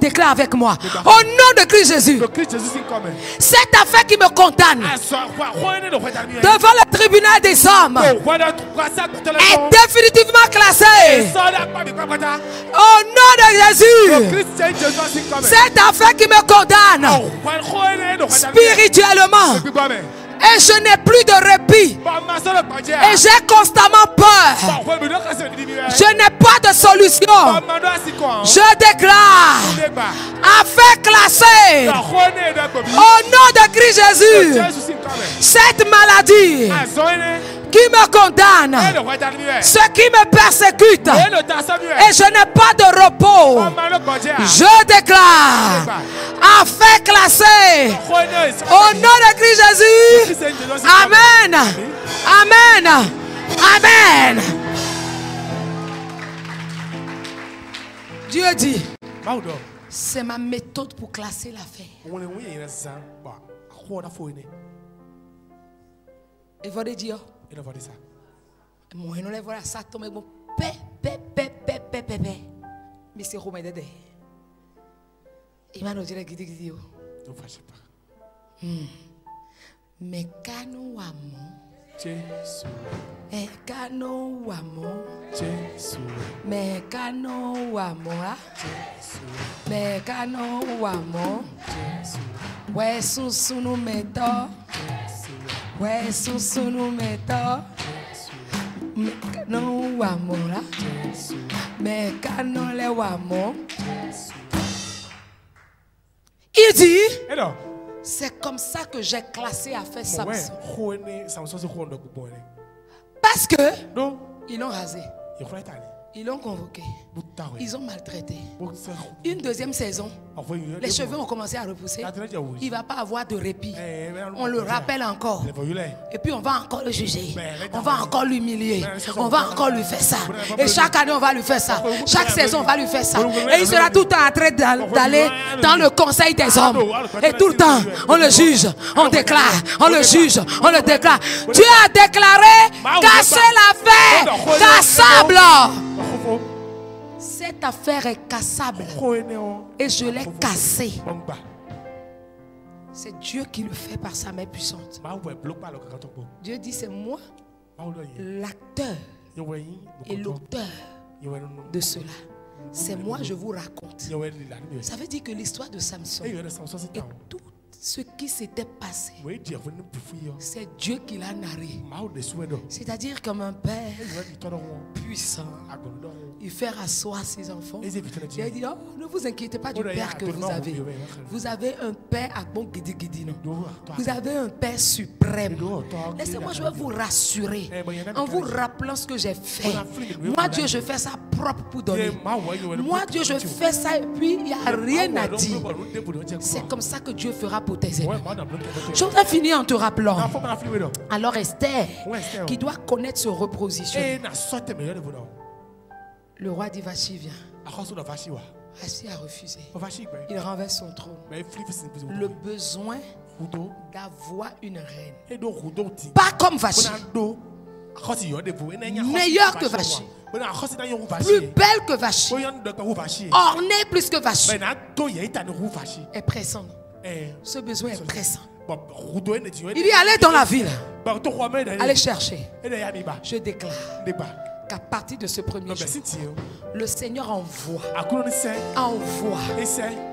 Déclare avec moi. Au nom de Christ Jésus. Cette affaire qui me condamne devant le tribunal des hommes est définitivement classée. Au nom de Jésus. Cette affaire qui me condamne spirituellement Et je n'ai plus de répit. Et j'ai constamment peur. Je n'ai pas de solution. Je déclare, affaire classée, au nom de Christ Jésus, cette maladie qui me condamne, ce qui me persécute, et je n'ai pas de repos, je déclare, affaire classée, au nom de Christ Jésus. Amen. Amen. Amen. Dieu dit, c'est ma méthode pour classer l'affaire. Et vous allez dire, moi, je ne vois ça tomber bon. Mais c'est Romain Dede. Il m'a dit que Ne fâchez pas. mais cano amon. Jésus. Mais cano amon. Jésus. Mais cano amon. Mais cano amon. Ouais, sous méthode. Ouais, sous méthode. Mais cano amon là. Mais cano le amon. Il dit, c'est comme ça que j'ai classé affaire Samson. Parce que ils l'ont rasé, ils l'ont convoqué, ils ont maltraité. Une deuxième saison, les cheveux ont commencé à repousser. Il ne va pas avoir de répit. On le rappelle encore. Et puis on va encore le juger. On va encore l'humilier. On va encore lui faire ça. Et chaque année on va lui faire ça. Chaque saison on va lui faire ça. Et il sera tout le temps en train d'aller dans le conseil des hommes. Et tout le temps on le juge, on déclare, on le juge, on le déclare. Dieu a déclaré casser l'affaire cassable. Cette affaire est cassable et je l'ai cassée. C'est Dieu qui le fait par sa main puissante. Dieu dit, c'est moi l'acteur et l'auteur de cela. C'est moi, je vous raconte. Ça veut dire que l'histoire de Samson et tout ce qui s'était passé, c'est Dieu qui l'a narré. C'est-à-dire comme un père puissant, il fait rasseoir ses enfants. Il a dit, oh, ne vous inquiétez pas du père que vous avez. Vous avez un père à bon guidi. Vous avez un père suprême. Laissez-moi, je vais vous rassurer en vous rappelant ce que j'ai fait. Moi, Dieu, je fais ça propre pour donner. Moi, Dieu, je fais ça et puis il n'y a rien à dire. C'est comme ça que Dieu fera pour tes ennemis. Je voudrais finir en te rappelant. Alors Esther, qui doit connaître ce repositionnement. Le roi dit, Vachi vient. Vachi a refusé. Il renverse son trône. Le besoin d'avoir une reine. Pas comme Vachi. Meilleure que Vachi. Plus belle que Vachi. Ornée plus que Vachi. Est pressant. Ce besoin est pressant. Il dit, allez dans la ville. Allez chercher. Je déclare qu'à partir de ce premier jour, le Seigneur envoie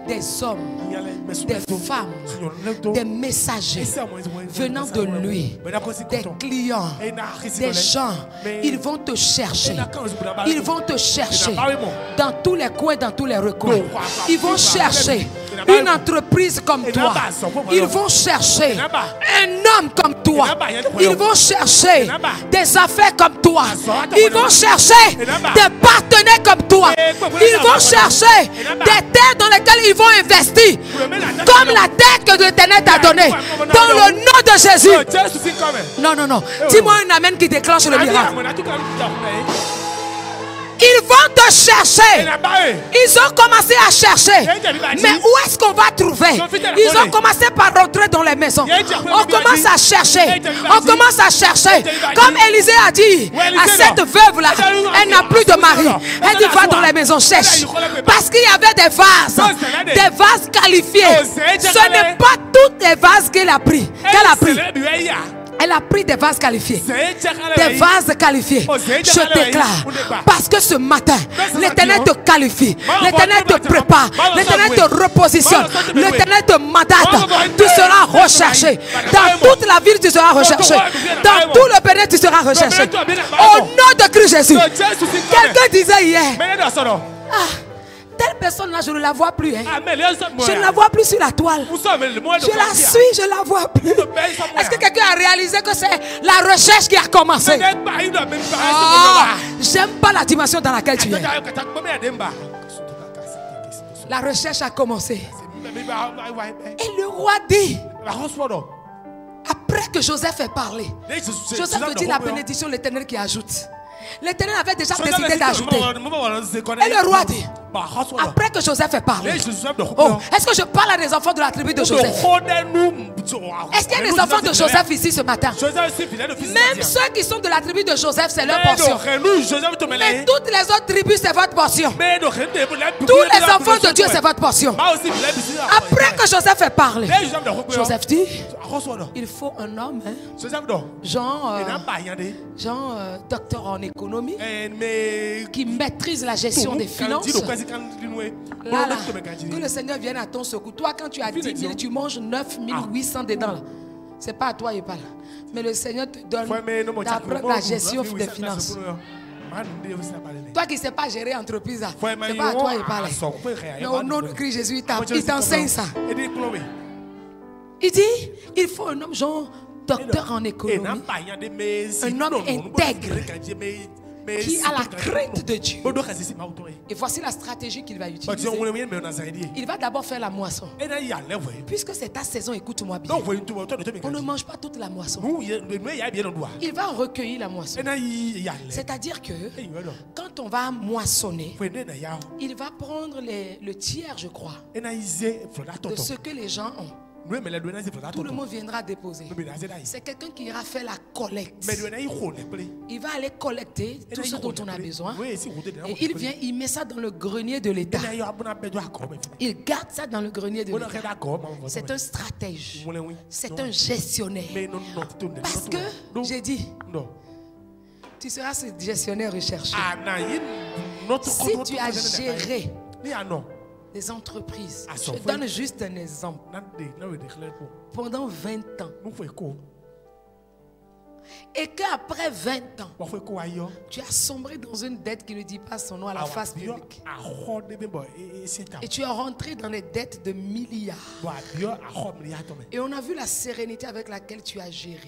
des hommes, des femmes, des messagers venant de lui, des clients, des gens. Ils vont te chercher. Ils vont te chercher dans tous les coins, dans tous les recoins. Ils vont chercher une entreprise comme toi. Ils vont chercher un homme comme toi. Ils vont chercher des affaires comme toi. Ils vont chercher des partenaires comme toi. Ils vont chercher des terres dans lesquelles ils vont investir. Comme la terre que l'Éternel t'a donnée. Dans le nom de Jésus. Non. Dis-moi un amen qui déclenche le miracle. Ils vont te chercher. Ils ont commencé à chercher. Mais où est-ce qu'on va trouver? Ils ont commencé par rentrer dans les maisons. On commence à chercher. On commence à chercher. Comme Élisée a dit à cette veuve-là, elle n'a plus de mari. Elle dit, va dans les maisons, cherche. Parce qu'il y avait des vases qualifiés. Ce n'est pas toutes les vases qu'elle a pris. Elle a pris des vases qualifiés. Des vases qualifiés. Je déclare. Parce que ce matin, l'Éternel te qualifie. L'Éternel te prépare. L'Éternel te repositionne. L'Éternel te mandate. Tu seras recherché. Dans toute la ville, tu seras recherché. Dans tout le Bénin, tu seras recherché. Au nom de Christ Jésus. Quelqu'un disait hier. Telle personne-là, je ne la vois plus. Hein. Je ne la vois plus sur la toile. Je la suis, je ne la vois plus. Est-ce que quelqu'un a réalisé que c'est la recherche qui a commencé? J'aime pas la dimension dans laquelle tu es. La recherche a commencé. Et le roi dit, après que Joseph ait parlé, Joseph veut dire la bénédiction de l'Éternel qui ajoute. L'Éternel avait déjà décidé d'ajouter. Et le roi dit, après que Joseph ait parlé, oh, est-ce que je parle à des enfants de la tribu de Joseph? Est-ce qu'il y a des enfants de Joseph ici ce matin? Même ceux qui sont de la tribu de Joseph, c'est leur portion. Mais toutes les autres tribus, c'est votre portion. Tous les enfants de Dieu, c'est votre portion. Après que Joseph ait parlé, Joseph dit, il faut un homme, hein, genre docteur en économie, qui maîtrise la gestion des finances. Là, que le Seigneur vienne à ton secours. Toi, quand tu as 10 000, tu manges 9 800 dedans. Ce n'est pas à toi, il parle. Mais le Seigneur te donne d'apprendre la gestion des finances. Toi qui ne sais pas gérer entreprise, ce n'est pas à toi, il parle. Mais au nom de Christ Jésus, il t'enseigne ça. Il dit, il faut un homme genre docteur en économie, un homme intègre, qui a la crainte de Dieu. Et voici la stratégie qu'il va utiliser. Il va d'abord faire la moisson. Puisque c'est ta saison, écoute-moi bien. On ne mange pas toute la moisson. Il va recueillir la moisson. C'est-à-dire que quand on va moissonner, il va prendre le tiers, je crois, de ce que les gens ont. Tout le monde viendra déposer. C'est quelqu'un qui ira faire la collecte. Il va aller collecter tout ce dont on a besoin. Et il vient, il met ça dans le grenier de l'État. Il garde ça dans le grenier de l'État. C'est un stratège. C'est un gestionnaire. Parce que, j'ai dit, tu seras ce gestionnaire recherché. Si tu as géré des entreprises, je donne juste un exemple. Pendant 20 ans. Et qu'après 20 ans, tu as sombré dans une dette qui ne dit pas son nom à la face publique. Et tu es rentré dans les dettes de milliards. Et on a vu la sérénité avec laquelle tu as géré.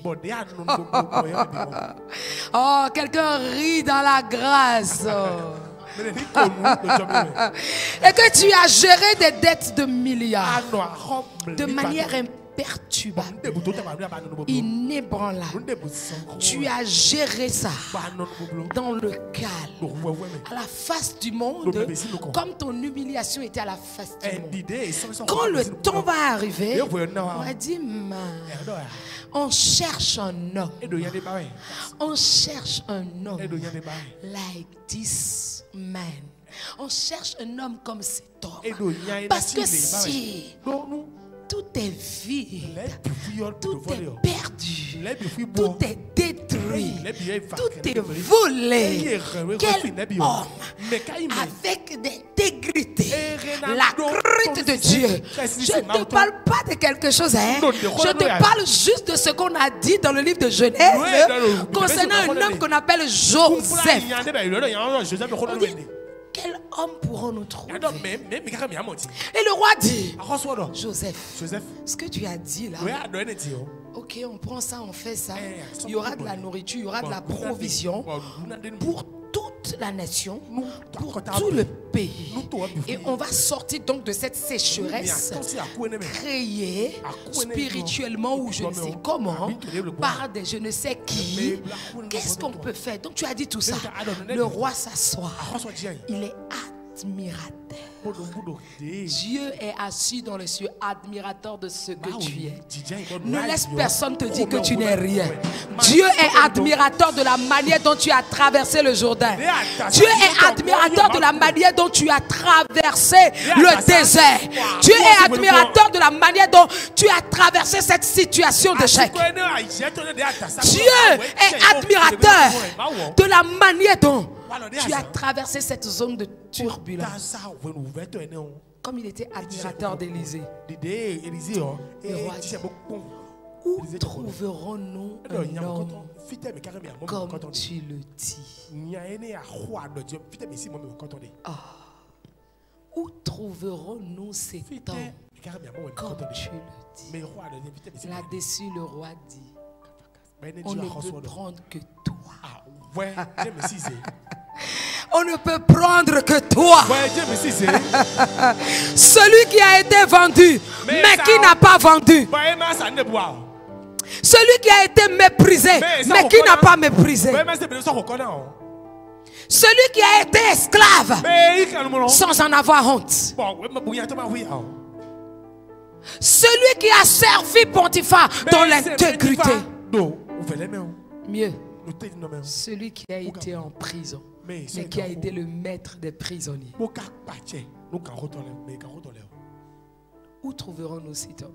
Oh, quelqu'un rit dans la grâce. Et que tu as géré des dettes de milliards de manière imperturbable, inébranlable. Tu as géré ça dans le calme, à la face du monde, comme ton humiliation était à la face du monde. Quand le temps va arriver, on va dire, on cherche un homme. On cherche un homme like this man. On cherche un homme comme cet homme. Parce que si tout est vide, tout est perdu, tout est détruit, tout est volé, quel homme avec l'intégrité, la crainte de Dieu. Je ne te parle pas de quelque chose, hein? Je te parle juste de ce qu'on a dit dans le livre de Genèse concernant un homme qu'on appelle Joseph. On dit, quel homme pourrons-nous trouver? Et le roi dit, Joseph, ce que tu as dit là, ok, on prend ça, on fait ça. Il y aura de la nourriture, il y aura de la provision pour toute la nation, pour tout le pays. Et on va sortir donc de cette sécheresse créée spirituellement ou je ne sais comment, par des je ne sais qui. Qu'est-ce qu'on peut faire? Donc tu as dit tout ça. Le roi s'assoit. Il est admirateur. Dieu est assis dans les cieux, admirateur de ce que tu es. Ne laisse personne te dire que tu n'es rien. Dieu est admirateur de la manière dont tu as traversé le Jourdain. Dieu est admirateur de la manière dont tu as traversé le désert. Dieu est admirateur de la manière dont tu as traversé cette situation d'échec. Dieu est admirateur de la manière dont tu as traversé cette zone de turbulence. Comme il était admirateur d'Élisée. Le roi dit, où trouverons-nous un homme comme tu le dis? Où trouverons-nous cet homme comme tu le dis? Là-dessus, le roi dit, on ne peut prendre que toi. On ne peut prendre que toi. Celui qui a été vendu, mais qui n'a pas vendu. Celui qui a été méprisé, mais qui n'a pas méprisé. Celui qui a été esclave, sans en avoir honte. Celui qui a servi Potiphar dans l'intégrité. Mieux, celui qui a été en prison, mais qui a été le maître des prisonniers. Où trouverons-nous cet homme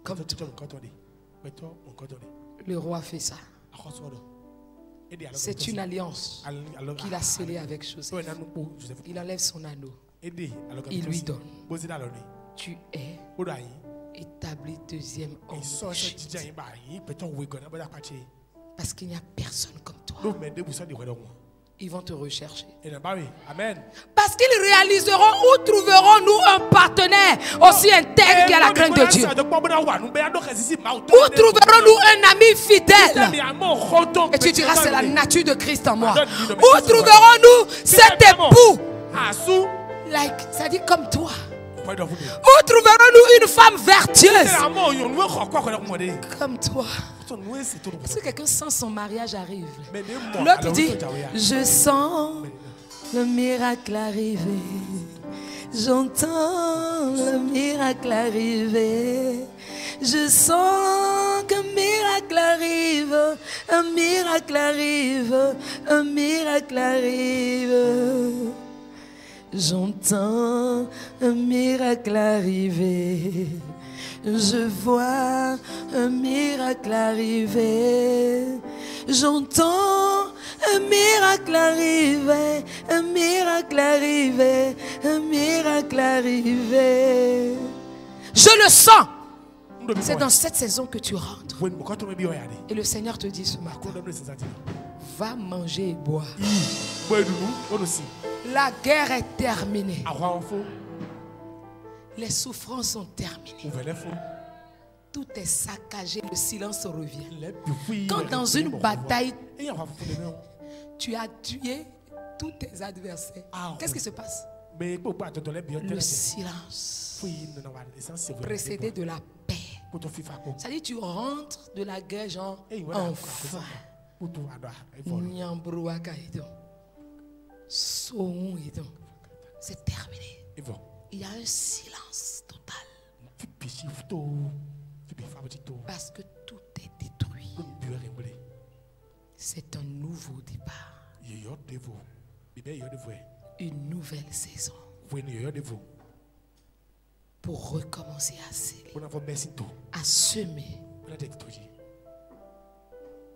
comme toi? Le roi fait ça. C'est une alliance qu'il a scellée avec Joseph. Il enlève son anneau. Il lui donne. Tu es établi deuxième homme. Parce qu'il n'y a personne comme toi. Ils vont te rechercher. Amen. Parce qu'ils réaliseront où trouverons-nous un partenaire aussi intègre qu'à la crainte de Dieu. Où trouverons-nous un ami fidèle? Et tu diras, c'est la nature de Christ en moi. Où trouverons-nous cet époux? Ça dit comme toi. Où trouverons-nous une femme vertueuse comme toi? Est-ce que quelqu'un sent son mariage arrive? L'autre dit, je sens le miracle arriver. J'entends le miracle arriver. Je sens qu'un miracle arrive. Un miracle arrive. Un miracle arrive. J'entends un miracle arriver. Je vois un miracle arriver. J'entends un miracle arriver. Un miracle arriver. Un miracle arriver. Je le sens. C'est dans cette saison que tu rentres. Et le Seigneur te dit ce matin, va manger et boire. La guerre est terminée. Les souffrances sont terminées. Tout est saccagé, le silence revient. Quand dans une bataille, tu as tué tous tes adversaires, qu'est-ce qui se passe? Le silence précédé de la paix. C'est-à-dire tu rentres de la guerre genre enfin. C'est terminé. Il y a un silence total. Parce que tout est détruit. C'est un nouveau départ. Une nouvelle saison. Pour recommencer à sceller, à semer.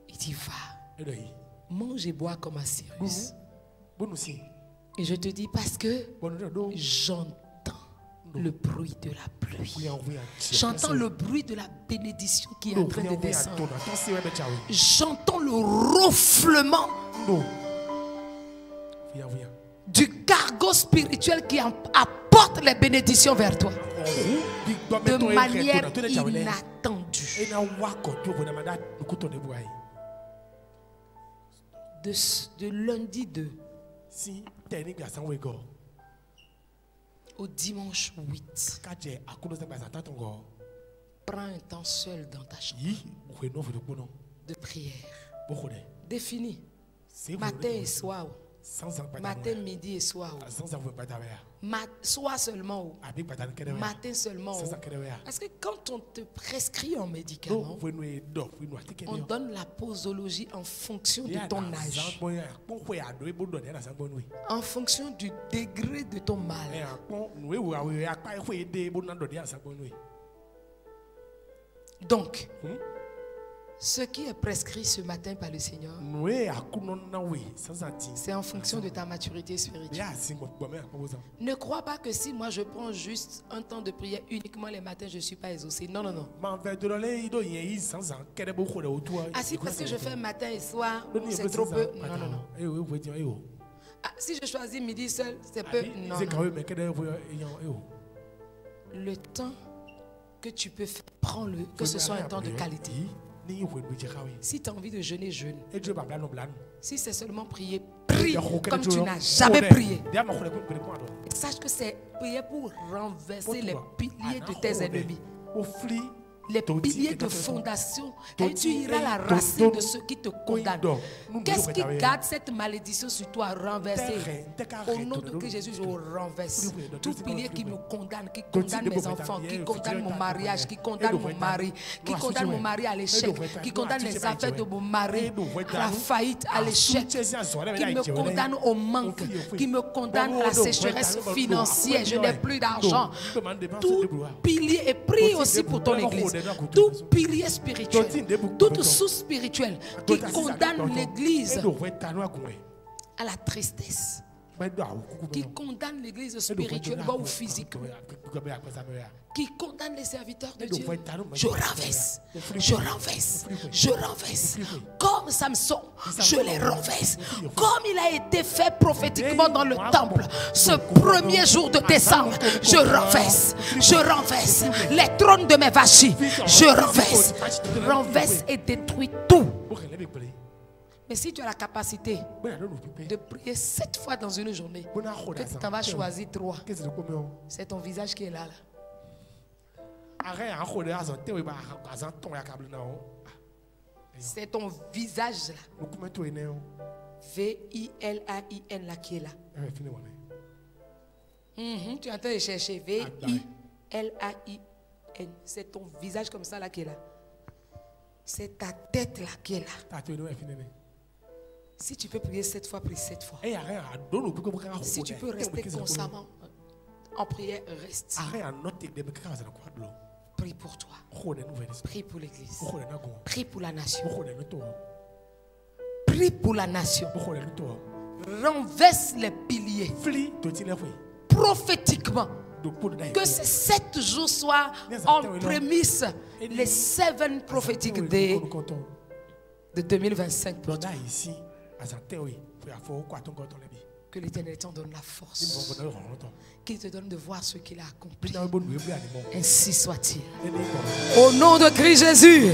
Il dit va, mange et bois comme Cyrus. Et je te dis parce que j'entends le bruit de la pluie. J'entends le bruit de la bénédiction qui est en train de descendre. J'entends le ronflement du cargo spirituel qui apporte les bénédictions vers toi de manière inattendue. De lundi 2 au dimanche 8, prends un temps seul dans ta chambre de prière. Définis matin et soir. Matin, midi et soir. Soir seulement. Matin seulement. Parce que quand on te prescrit un médicament, on donne la posologie en fonction de ton âge, en fonction du degré de ton mal. Donc, ce qui est prescrit ce matin par le Seigneur, c'est en fonction de ta maturité spirituelle. Ne crois pas que si moi je prends juste un temps de prière uniquement les matins, je ne suis pas exaucé. Non, non, non. Ah si, parce que je fais matin et soir, c'est trop peu. Non, non, non. Ah, si je choisis midi seul, c'est peu. Non, non. Le temps que tu peux faire, prends-le, que ce soit un temps de qualité. Si tu as envie de jeûner, jeûne. Si c'est seulement prier, prie comme tu n'as jamais prié. Et sache que c'est prier pour renverser les piliers de tes ennemis. Les piliers de fondation, et tu iras à la racine de ceux qui te condamnent. Qu'est-ce qui garde cette malédiction sur toi? Renverser. Au nom de Jésus, je renverse tout pilier qui me condamne, qui condamne mes enfants, qui condamne mon mariage, qui condamne mon mari, qui condamne mon mari à l'échec, qui condamne les affaires de mon mari à la faillite, à l'échec, qui me condamne au manque, qui me condamne à la sécheresse financière. Je n'ai plus d'argent. Tout pilier, et prie aussi pour ton église. Tout pilier spirituel, toute source spirituelle qui condamne l'église à la tristesse, qui condamne l'église spirituelle ou physique, qui condamne les serviteurs de Dieu, je renverse, je renverse, je renverse. Comme Samson, je les renverse. Comme il a été fait prophétiquement dans le temple, ce premier jour de décembre, je renverse, je renverse les trônes de mes vachis, je renverse et détruis tout. Mais si tu as la capacité de prier 7 fois dans une journée, que tu t'en vas choisir 3, c'est ton visage qui est là. C'est ton visage là. V-I-L-A-I-N là qui est là. Tu es en train de chercher V-I-L-A-I-N. C'est ton visage comme ça là qui est là. C'est ta tête là qui est là. Si tu peux prier 7 fois, prie 7 fois. Si tu peux rester constamment en prière, reste. Prie pour toi. Prie pour l'église. Prie pour la nation. Prie pour la nation. Renverse les piliers. Prophétiquement. Que ces 7 jours soient en prémisse les 7 prophétiques de 2025 pour toi. Que l'Éternel t'en donne la force, qu'il te donne de voir ce qu'il a accompli. Ainsi soit-il. Au nom de Christ Jésus.